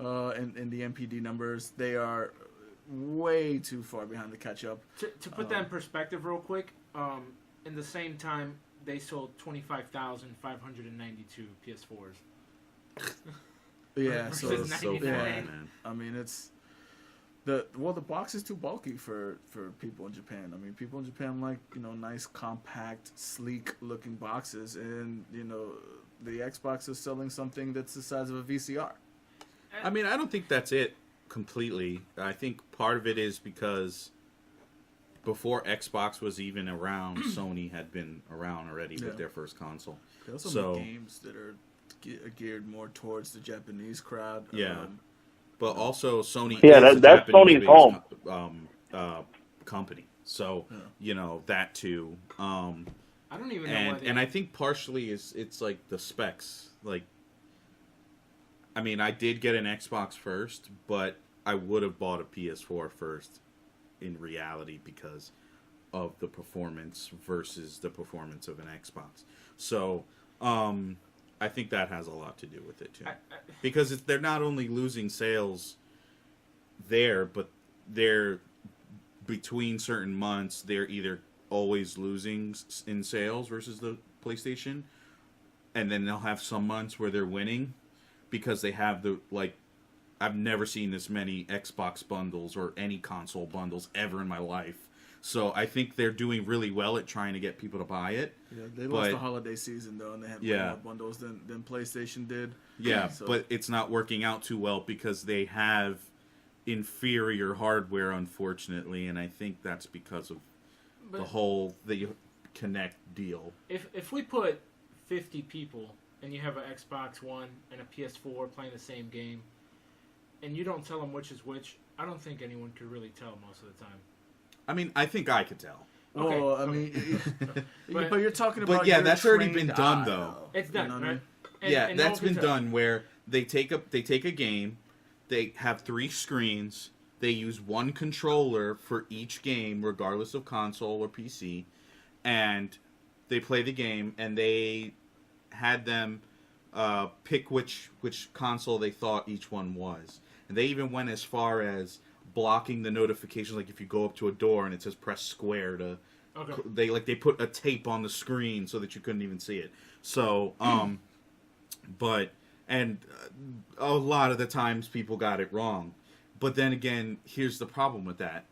in the MPD numbers. They are way too far behind to catch up. To put that in perspective real quick, in the same time, they sold 25,592 PS4s. Yeah, so Versus So 99. far, Yeah. man. I mean, it's the box is too bulky for people in Japan. I mean, people in Japan like, nice, compact, sleek looking boxes, and the Xbox is selling something that's the size of a VCR. I mean, I don't think that's it completely. I think part of it is because before Xbox was even around, Sony had been around already Yeah. with their first console. They also So- make games that are geared more towards the Japanese crowd. Yeah. But also, Sony Yeah, is a that's Sony's Japanese-based home. company. So, that too. I don't even know why they... And I think partially it's like the specs. Like, I mean, I did get an Xbox first, but I would have bought a PS4 first in reality because of the performance versus the performance of an Xbox. So, I think that has a lot to do with it too. Because they're not only losing sales there, but they're between certain months, they're either always losing in sales versus the PlayStation, and then they'll have some months where they're winning because they have I've never seen this many Xbox bundles or any console bundles ever in my life. So I think they're doing really well at trying to get people to buy it. Yeah, they lost the holiday season though, and they had more bundles than PlayStation did. Yeah, So- but it's not working out too well because they have inferior hardware, unfortunately, and I think that's because of the whole Connect deal. If we put 50 people and you have an Xbox One and a PS4 playing the same game, and you don't tell them which is which, I don't think anyone could really tell most of the time. I mean, I think I could tell. Okay. Well, I mean, But- but you're talking about. But yeah, your that's already been trained done, eye, though. It's done, You know what I right? mean? And- Yeah, and no that's one been can tell. done where they take a game, they have 3 screens, they use one controller for each game, regardless of console or PC, and they play the game, and they had them pick which console they thought each one was. And they even went as far as blocking the notifications, like if you go up to a door and it says press square to... Okay. They put a tape on the screen so that you couldn't even see it. So, but a lot of the times people got it wrong. But then again, here's the problem with that: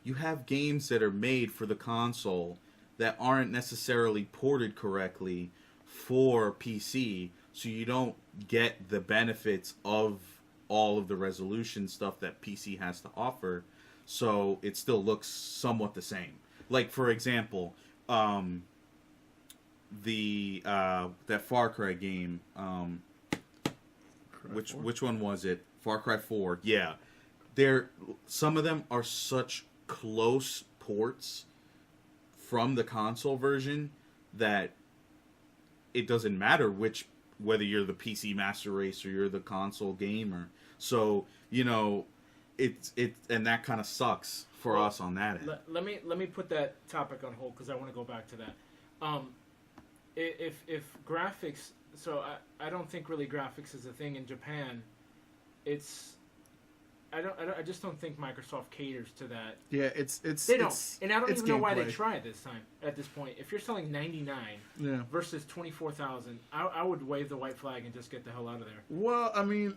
you have games that are made for the console that aren't necessarily ported correctly for PC, so you don't get the benefits of all of the resolution stuff that PC has to offer. So it still looks somewhat the same. Like, for example, that Far Cry game, which one was it? Far Cry 4. Yeah. Some of them are such close ports from the console version that it doesn't matter whether you're the PC Master Race or you're the console gamer. So, and that kind of sucks for us on that end. Let me put that topic on hold because I want to go back to that. If graphics, so I don't think really graphics is a thing in Japan. I just don't think Microsoft caters to that. Yeah, it's They don't, and I don't even know why they gameplay. try it this time. At this point, if you're selling 99 Yeah. versus 24,000, I would wave the white flag and just get the hell out of there. Well, I mean,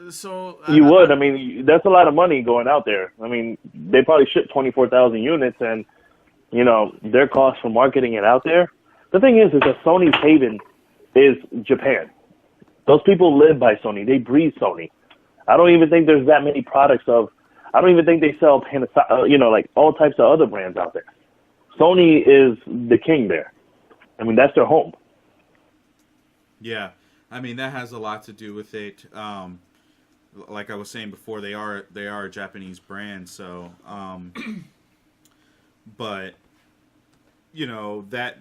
so You would. I mean, that's a lot of money going out there. I mean, they probably ship 24,000 units, and their cost for marketing it out there. The thing is that Sony's haven is Japan. Those people live by Sony. They breathe Sony. I don't even think there's that many products of. I don't even think they sell like all types of other brands out there. Sony is the king there. I mean, that's their home. Yeah. I mean, that has a lot to do with it. Like I was saying before, they are a Japanese brand, so but that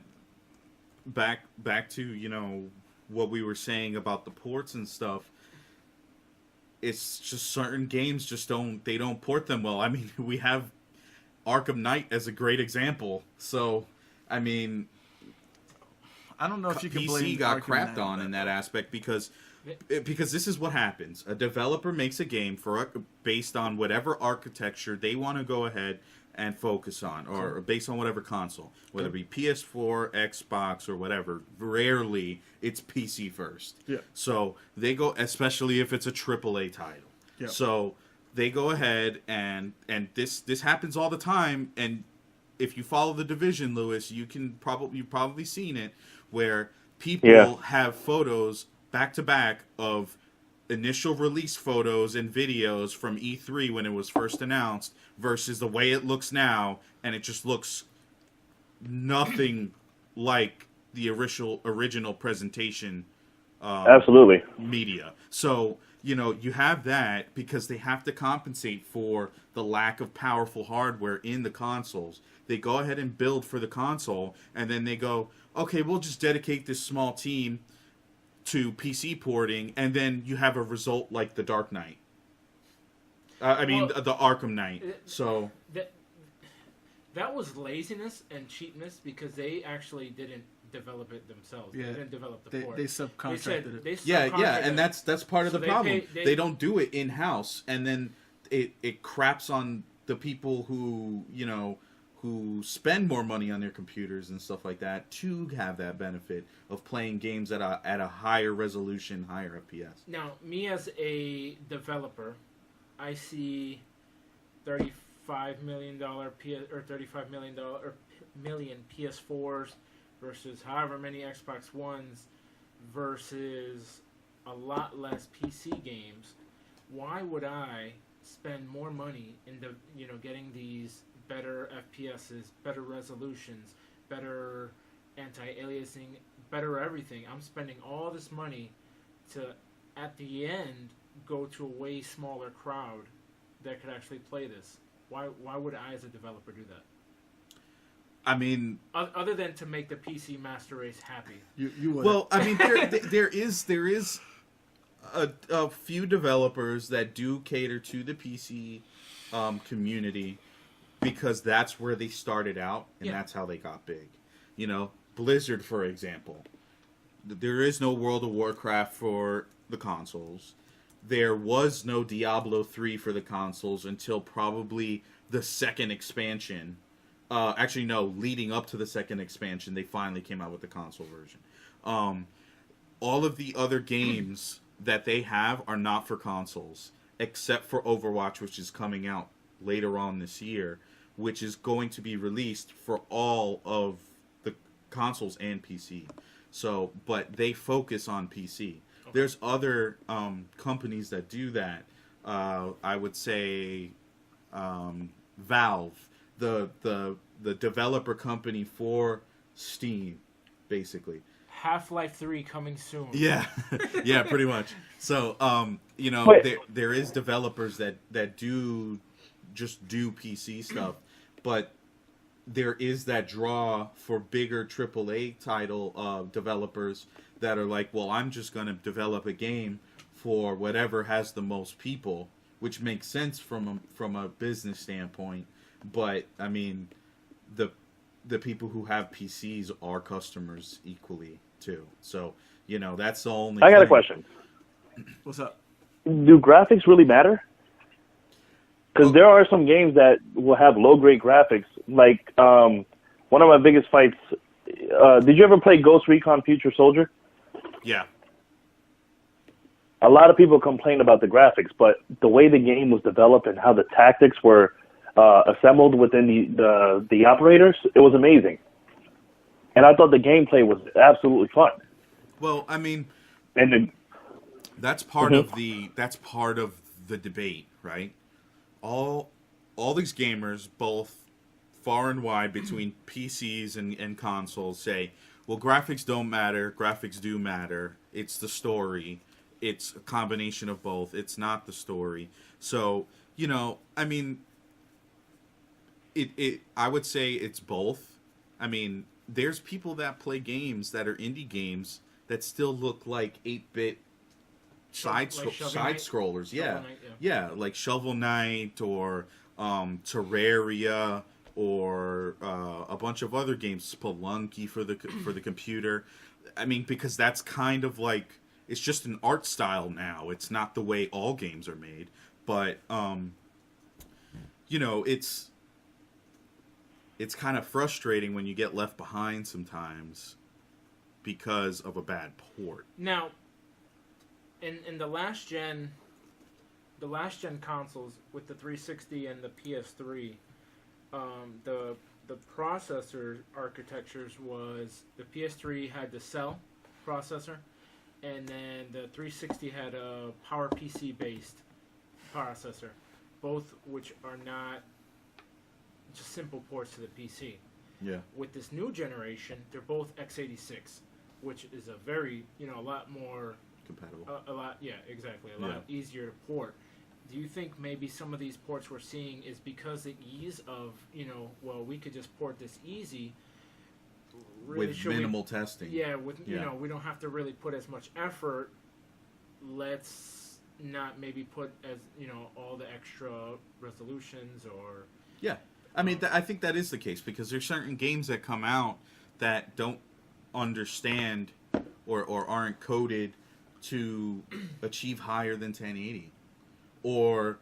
back to what we were saying about the ports and stuff. It's just certain games just don't port them well. I mean, we have Arkham Knight as a great example. So, I mean, I don't know if you can blame PC got Arkham crapped Knight on in that aspect because this is what happens. A developer makes a game based on whatever architecture they want to go ahead and focus on, or based on whatever console, whether it be PS4, Xbox, or whatever. Rarely it's PC first. Yeah. So they go, especially if it's a AAA title. Yeah. So they go ahead and this happens all the time. And if you follow The Division, Lewis, you've probably seen it, where people have photos back to back of initial release photos and videos from E3 when it was first announced versus the way it looks now, and it just looks nothing like the original presentation Absolutely. media. So, you have that because they have to compensate for the lack of powerful hardware in the consoles. They go ahead and build for the console, and then they go, okay, we'll just dedicate this small team to PC porting, and then you have a result like the Dark Knight. The Arkham Knight. So that was laziness and cheapness because they actually didn't develop it themselves. Yeah. They didn't develop the port. They subcontracted it. yeah, and that's part of So the they problem. pay- They don't do it in house, and then it craps on the people who who spend more money on their computers and stuff like that to have that benefit of playing games at a higher resolution, higher FPS. Now, me as a developer, I see $35 million million PS4s versus however many Xbox Ones versus a lot less PC games. Why would I spend more money in getting these better FPSs, better resolutions, better anti-aliasing, better everything? I'm spending all this money to, at the end, go to a way smaller crowd that could actually play this. Why would I, as a developer, do that? I mean, Other than to make the PC master race happy. You would. well, I mean, there is a few developers that do cater to the PC community because that's where they started out and that's how they got big. Blizzard, for example. There is no World of Warcraft for the consoles. There was no Diablo 3 for the consoles until probably the second expansion. Actually, no, leading up to the second expansion, they finally came out with the console version. All of the other games that they have are not for consoles, except for Overwatch, which is coming out later on this year, which is going to be released for all of the consoles and PC. So, but they focus on PC. Okay. There's other companies that do that. I would say Valve, the developer company for Steam, basically. Half-Life 3 coming soon. Yeah, yeah, pretty much. So, there is developers that do just do PC stuff, but there is that draw for bigger AAA title developers that are like, well, I'm just going to develop a game for whatever has the most people, which makes sense from a business standpoint. But I mean, the people who have PCs are customers equally too. So that's the only. I got a question. What's up? Do graphics really matter? Because there are some games that will have low-grade graphics. Like one of my biggest fights. Did you ever play Ghost Recon Future Soldier? Yeah. A lot of people complain about the graphics, but the way the game was developed and how the tactics were assembled within the operators, it was amazing. And I thought the gameplay was absolutely fun. Well, I mean, that's part of the debate, right? All these gamers, both far and wide between PCs and consoles, say, well, graphics don't matter. Graphics do matter. It's the story. It's a combination of both. It's not the story. So, I mean, I would say it's both. I mean, there's people that play games that are indie games that still look like 8-bit side scrollers. Yeah. Yeah, like Shovel Knight or Terraria or a bunch of other games, Spelunky for the computer. I mean, because that's kind of like, it's just an art style now. It's not the way all games are made, but it's kind of frustrating when you get left behind sometimes because of a bad port. Now, in the last gen consoles with the 360 and the PS3, the processor architectures was the PS3 had the Cell processor, and then the 360 had a PowerPC based processor, both which are not just simple ports to the PC. Yeah. With this new generation, they're both x86, which is a very, a lot more compatible. A lot easier to port. Do you think maybe some of these ports we're seeing is because the ease of, we could just port this easy really with minimal testing. Yeah, we don't have to really put as much effort. Let's not maybe put as, all the extra resolutions or... Yeah. I mean, I think that is the case because there's certain games that come out that don't understand or aren't coded to achieve higher than 1080 or,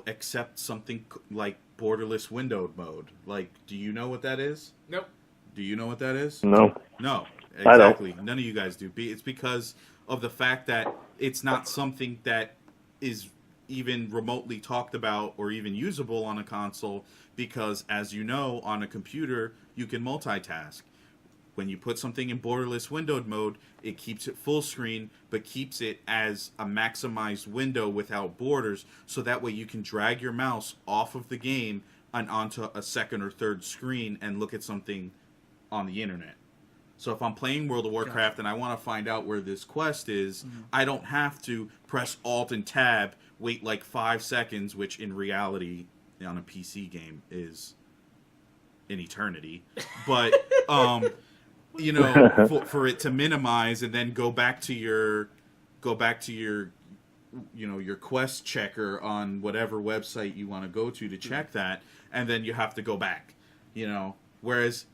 accept something like borderless windowed mode. Like, do you know what that is? Nope. Do you know what that is? No. No, exactly. None of you guys do. It's because of the fact that it's not something that is even remotely talked about or even usable on a console because, as you know, on a computer, you can multitask. When you put something in borderless windowed mode, it keeps it full screen, but keeps it as a maximized window without borders, so that way you can drag your mouse off of the game and onto a second or third screen and look at something on the internet. So if I'm playing World of Warcraft and I want to find out where this quest is, I don't have to press Alt and Tab, wait like 5 seconds, which in reality on a PC game is an eternity. But for it to minimize and then go back to your your quest checker on whatever website you want to go to check that, and then you have to go back. Whereas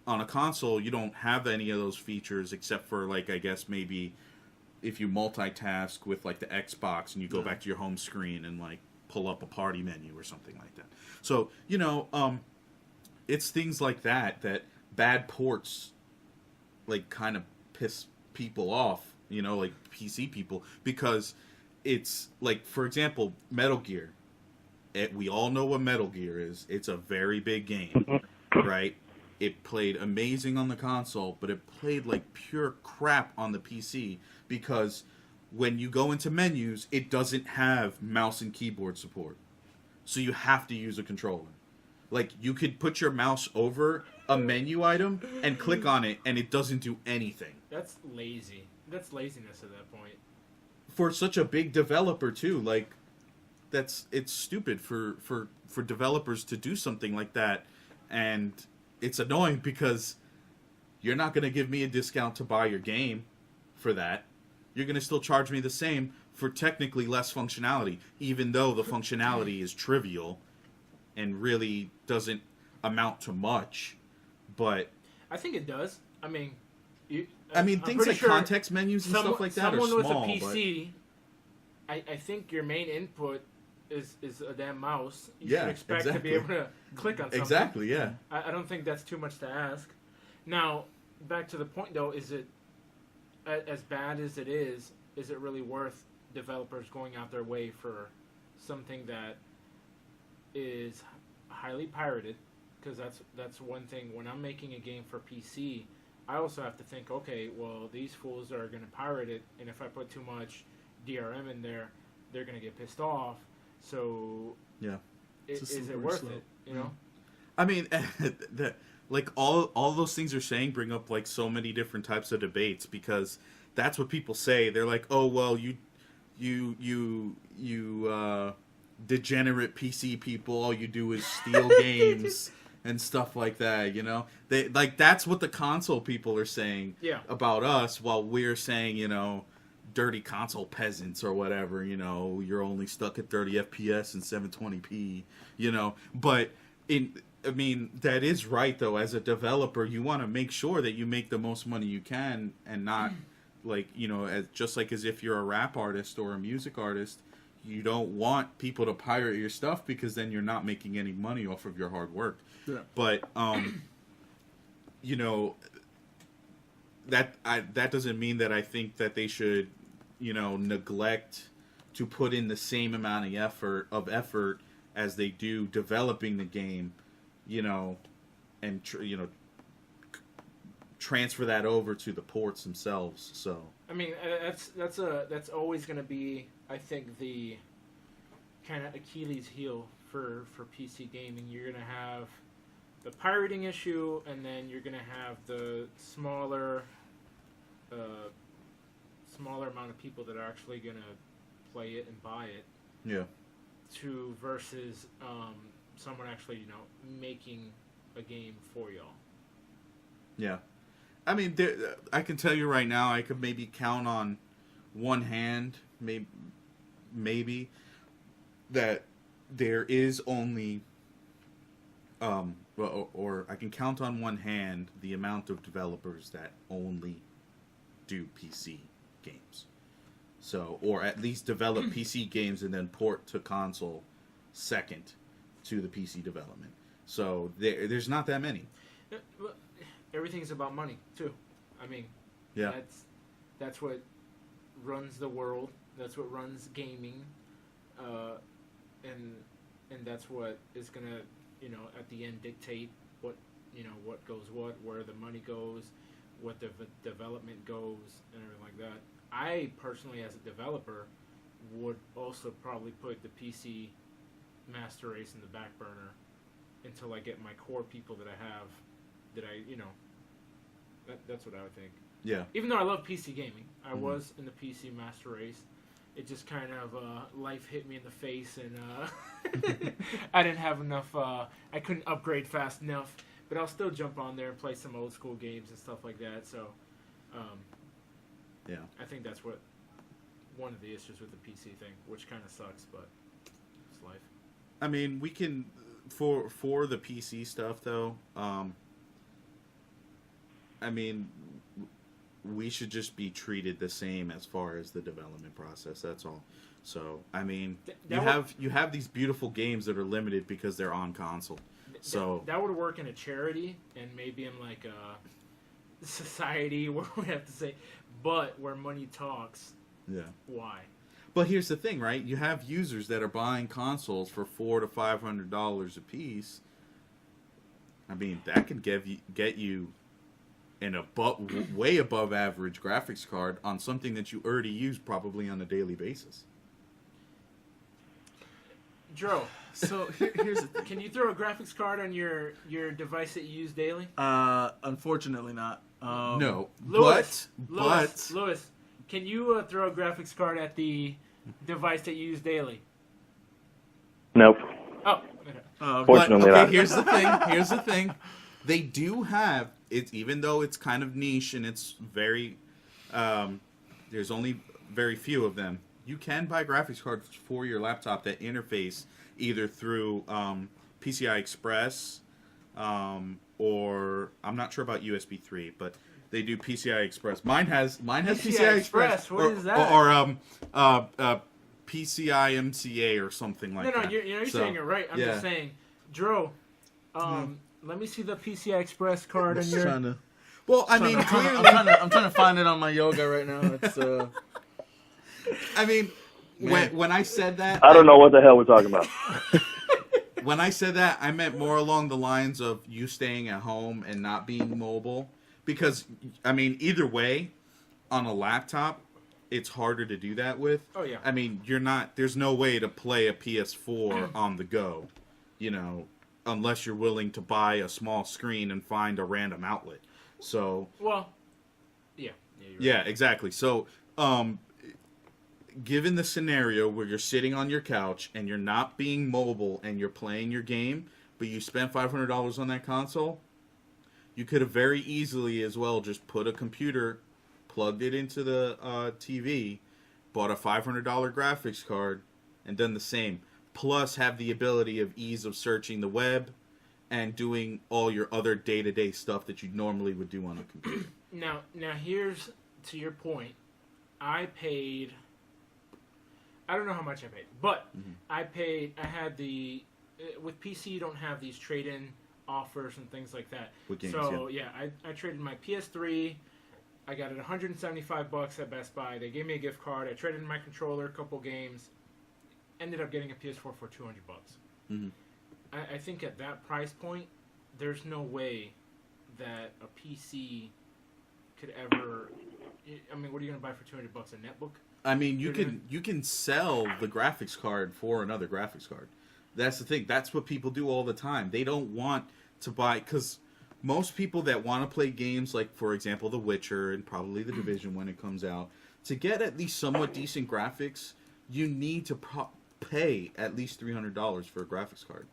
on a console, you don't have any of those features except for, like, I guess maybe if you multitask with, like, the Xbox and you go back to your home screen and, like, pull up a party menu or something like that. So, it's things like that bad ports, like, kind of piss people off, like PC people, because it's, like, for example, Metal Gear. We all know what Metal Gear is. It's a very big game, right? It played amazing on the console, but it played like pure crap on the PC because when you go into menus, it doesn't have mouse and keyboard support. So you have to use a controller. Like, you could put your mouse over a menu item and click on it, and it doesn't do anything. That's lazy. That's laziness at that point. For such a big developer, too. Like, it's stupid for developers to do something like that, and it's annoying because you're not going to give me a discount to buy your game for that. You're going to still charge me the same for technically less functionality, even though the functionality is trivial and really doesn't amount to much. But I think it does. I mean, things like context menus and stuff like that are small. Someone with a PC, I think your main input is a damn mouse. You should expect to be able to click on something. Exactly, yeah. I don't think that's too much to ask. Now, back to the point, though, is it, as bad as it is it really worth developers going out their way for something that is highly pirated? Because that's one thing. When I'm making a game for PC, I also have to think, okay, well, these fools are going to pirate it, and if I put too much DRM in there, they're going to get pissed off. So, yeah, is it worth it? You know, I mean, like all those things you're saying bring up like so many different types of debates, because that's what people say. They're like, oh well, you degenerate PC people, all you do is steal games and stuff like that, you know? They like that's what the console people are saying about us, while we're saying, you know, dirty console peasants or whatever, you know, you're only stuck at 30 FPS and 720p, you know. But I mean, that is right though. As a developer, you want to make sure that you make the most money you can, and not like, you know, just like as if you're a rap artist or a music artist, you don't want people to pirate your stuff, because then you're not making any money off of your hard work. Yeah. But you know, that doesn't mean that I think that they should, you know, neglect to put in the same amount of effort as they do developing the game, you know, and transfer that over to the ports themselves. So I mean, that's always going to be, I think, the kind of Achilles heel for PC gaming. You're going to have the pirating issue, and then you're going to have the smaller amount of people that are actually going to play it and buy it. Yeah. Versus someone actually, you know, making a game for y'all. Yeah. I mean, I can tell you right now, I could maybe count on one hand, maybe that there is only, or I can count on one hand the amount of developers that only do PC games. So, or at least develop PC games and then port to console second to the PC development. So there's not that many. Everything's about money too. I mean, yeah, that's what runs the world. That's what runs gaming, and that's what is gonna, you know, at the end dictate what, you know, what goes where the money goes, what the development goes, and everything like that. I personally, as a developer, would also probably put the PC master race in the back burner until I get my core people that I have, that I, you know, that's what I would think. Yeah. Even though I love PC gaming, I was in the PC master race. It just kind of, life hit me in the face, and I didn't have enough, I couldn't upgrade fast enough, but I'll still jump on there and play some old school games and stuff like that, so, yeah. I think that's what one of the issues with the PC thing, which kind of sucks, but it's life. I mean, we can, for the PC stuff though, I mean, we should just be treated the same as far as the development process. That's all. So, I mean, you have these beautiful games that are limited because they're on console. So that would work in a charity, and maybe in like a society where we have to say, but where money talks. Yeah. Why? But here's the thing, right? You have users that are buying consoles for $400 to $500 a piece. I mean, that can get you an way above average graphics card on something that you already use probably on a daily basis. Dro, so here's the thing. Can you throw a graphics card on your device that you use daily? Unfortunately not. No. Lewis, But can you throw a graphics card at the device that you use daily? Nope. Oh, okay. Fortunately not. Here's the thing. They do have it, even though it's kind of niche and it's very, there's only very few of them. You can buy graphics cards for your laptop that interface either through PCI Express, or I'm not sure about USB 3, but they do PCI Express. Mine has PCI Express. What is that? Or PCI MCA or something like that. No, you're saying it right. I'm just saying, Dro, let me see the PCI Express card on your. Well, I mean, clearly, I'm trying to find it on my yoga right now. It's I mean, when I said that, I don't know what the hell we're talking about. When I said that, I meant more along the lines of you staying at home and not being mobile. Because, I mean, either way, on a laptop, it's harder to do that with. Oh, yeah. I mean, there's no way to play a PS4 on the go, you know, unless you're willing to buy a small screen and find a random outlet. So Well, yeah. yeah, exactly. So, given the scenario where you're sitting on your couch and you're not being mobile and you're playing your game, but you spent $500 on that console, you could have very easily as well just put a computer, plugged it into the TV, bought a $500 graphics card, and done the same. Plus have the ability of ease of searching the web and doing all your other day-to-day stuff that you normally would do on a computer. Now here's to your point. I don't know how much I paid, but I had the with PC you don't have these trade-in offers and things like that. With games, so yeah, I traded my PS3. I got it $175 at Best Buy. They gave me a gift card. I traded in my controller, a couple games. Ended up getting a PS4 for $200. Mm-hmm. I think at that price point, there's no way that a PC could ever. I mean, what are you gonna buy for $200? A netbook? I mean, you can sell the graphics card for another graphics card. That's the thing. That's what people do all the time. They don't want to buy, because most people that want to play games like, for example, The Witcher and probably The Division when it comes out, to get at least somewhat decent graphics, you need to pay at least $300 for a graphics card.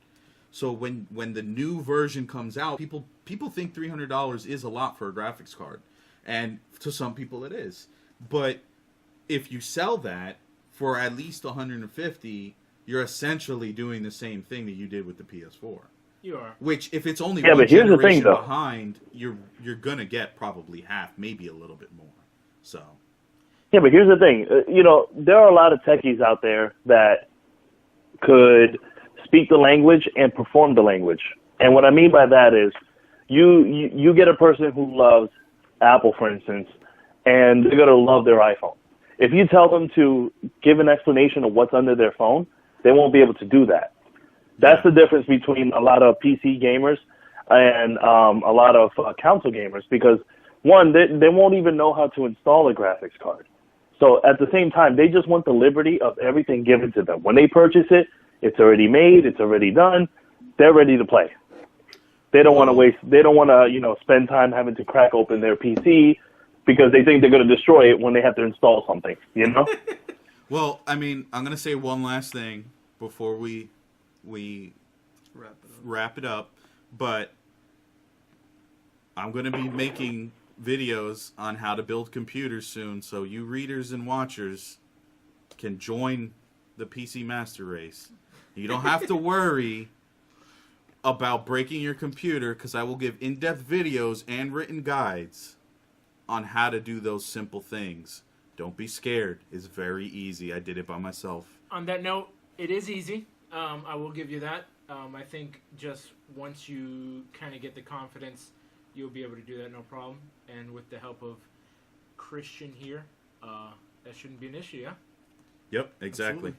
So when the new version comes out, people think $300 is a lot for a graphics card, and to some people it is. But if you sell that for at least $150, you're essentially doing the same thing that you did with the PS4. You are. Which, if it's only one but here's the thing, though. behind, you're gonna get probably half, maybe a little bit more. So. Yeah, but here's the thing. There are a lot of techies out there that could speak the language and perform the language. And what I mean by that is, you get a person who loves Apple, for instance, and they're gonna love their iPhone. If you tell them to give an explanation of what's under their phone, they won't be able to do that. That's the difference between a lot of PC gamers and a lot of console gamers, because, one, they won't even know how to install a graphics card. So at the same time, they just want the liberty of everything given to them. When they purchase it, it's already made, it's already done, they're ready to play. They don't want to waste, they don't want to, spend time having to crack open their PC because they think they're going to destroy it when they have to install something, Well, I mean, I'm going to say one last thing before we wrap it up, but I'm going to be making videos on how to build computers soon, so you readers and watchers can join the PC Master Race. You don't have to worry about breaking your computer, because I will give in-depth videos and written guides on how to do those simple things. Don't be scared. It's very easy. I did it by myself. On that note, it is easy. I will give you that. I think just once you kind of get the confidence, you'll be able to do that no problem. And with the help of Christian here, that shouldn't be an issue, yeah? Yep, exactly.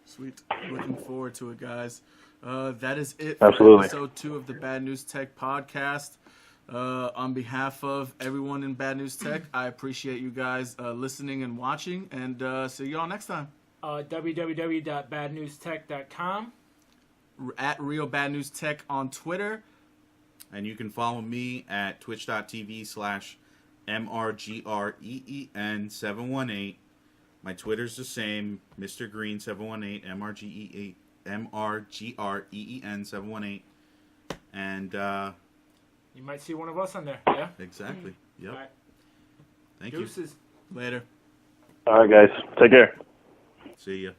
Absolutely. Sweet. Looking forward to it, guys. That is it for episode 2 of the Bad News Tech podcast. On behalf of everyone in Bad News Tech, I appreciate you guys listening and watching, and see y'all next time. www.badnewstech.com. At Real Bad News Tech on Twitter. And you can follow me at twitch.tv/MRGREEN718. My Twitter's the same, Mr. Green 718, MRGREEN718. And you might see one of us on there, yeah? Exactly. Yep. All right. Thank Deuces. you. Later. All right, guys. Take care. See ya.